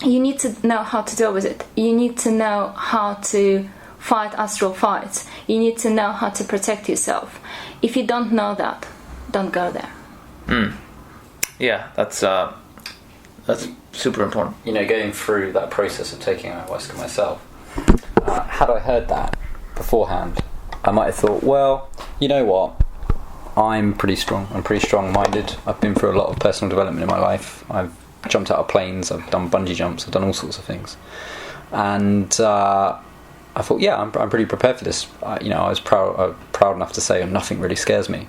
you need to know how to deal with it. You need to know how to fight astral fights. You need to know how to protect yourself. If you don't know that, don't go there. Yeah, that's super important. Going through that process of taking ayahuasca myself, had I heard that beforehand, I might have thought, well, you know what? I'm pretty strong. I'm pretty strong-minded. I've been through a lot of personal development in my life. I've jumped out of planes. I've done bungee jumps. I've done all sorts of things. And I thought, yeah, I'm pretty prepared for this. I was proud enough to say nothing really scares me.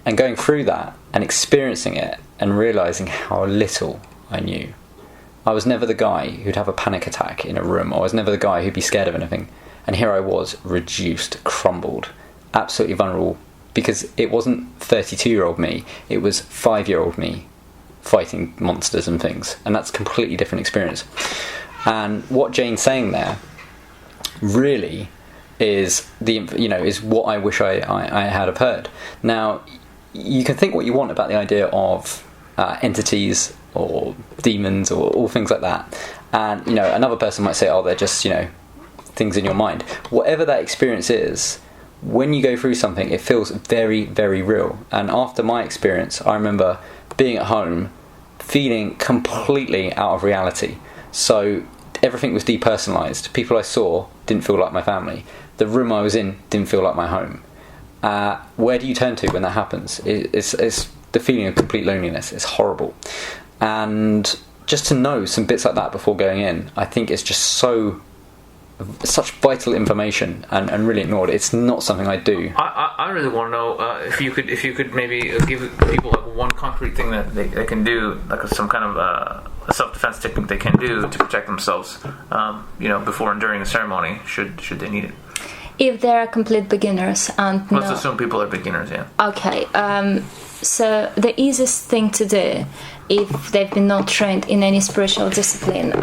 And going through that and experiencing it and realising how little I knew. I was never the guy who'd have a panic attack in a room. I was never the guy who'd be scared of anything. And here I was, reduced, crumbled, absolutely vulnerable. Because it wasn't 32-year-old me, it was 5-year-old me fighting monsters and things. And that's a completely different experience. And what Jane's saying there really is is what I wish I had have heard. Now, you can think what you want about the idea of entities or demons or all things like that, and another person might say, oh, they're just things in your mind. Whatever that experience is, when you go through something, it feels very, very real. And after my experience, I remember being at home feeling completely out of reality. So everything was depersonalized. People I saw didn't feel like my family. The room I was in didn't feel like my home. Where do you turn to when that happens? It's the feeling of complete loneliness. It's horrible. And just to know some bits like that before going in, I think it's just such vital information, and really ignored. It's not something I do. I really want to know if you could maybe give people like one concrete thing that they can do, like some kind of a self-defense technique they can do to protect themselves, before and during a ceremony, should they need it. If they're complete beginners and let's assume people are beginners, yeah. Okay, so the easiest thing to do, if they've been not trained in any spiritual discipline,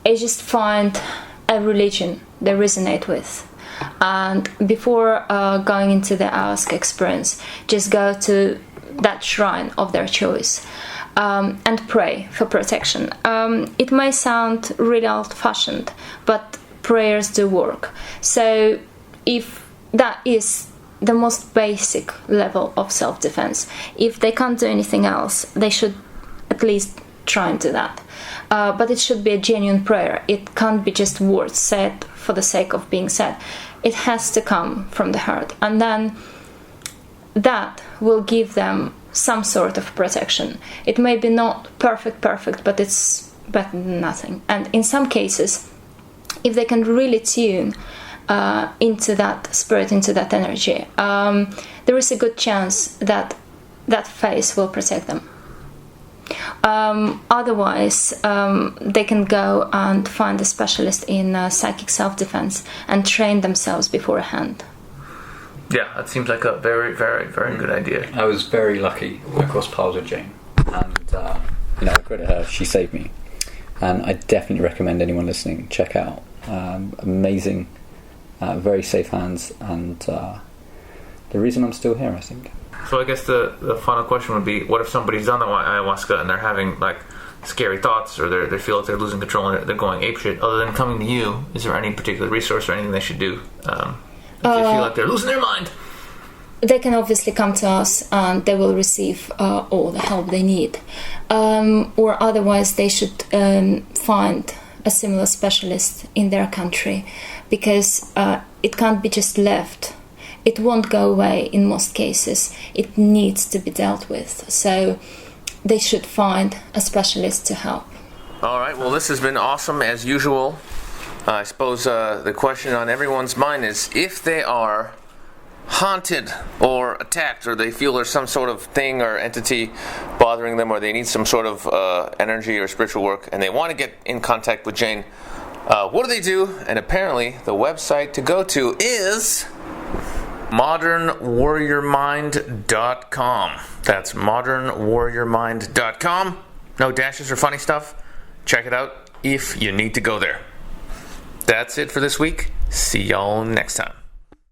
is just find a religion they resonate with, and before going into the Ayahuasca experience, just go to that shrine of their choice and pray for protection. It may sound really old-fashioned, but prayers do work. So if that is the most basic level of self-defense, if they can't do anything else, they should at least try and do that. But it should be a genuine prayer. It can't be just words said for the sake of being said. It has to come from the heart, and then that will give them some sort of protection. It may be not perfect, but it's better than nothing. And in some cases, if they can really tune into that spirit, into that energy, there is a good chance that that phase will protect them. Otherwise, they can go and find a specialist in psychic self-defense and train themselves beforehand. Yeah, that seems like a very, very, very good idea. I was very lucky. I crossed paths with Jane, and I credit her. She saved me, and I definitely recommend anyone listening check out. Amazing, very safe hands, and the reason I'm still here, I think. So I guess the final question would be, what if somebody's done the ayahuasca and they're having like scary thoughts, or they feel like they're losing control and they're going apeshit? Other than coming to you, is there any particular resource or anything they should do if they feel like they're losing their mind? They can obviously come to us and they will receive all the help they need. Or otherwise they should find a similar specialist in their country, because it can't be just left. It won't go away in most cases. It needs to be dealt with. So they should find a specialist to help. All right. Well, this has been awesome as usual. I suppose the question on everyone's mind is, if they are haunted or attacked, or they feel there's some sort of thing or entity bothering them, or they need some sort of energy or spiritual work, and they want to get in contact with Jane, what do they do? And apparently the website to go to is modernwarriormind.com. That's modernwarriormind.com. No dashes or funny stuff. Check it out if you need to go there. That's it for this week. See y'all next time.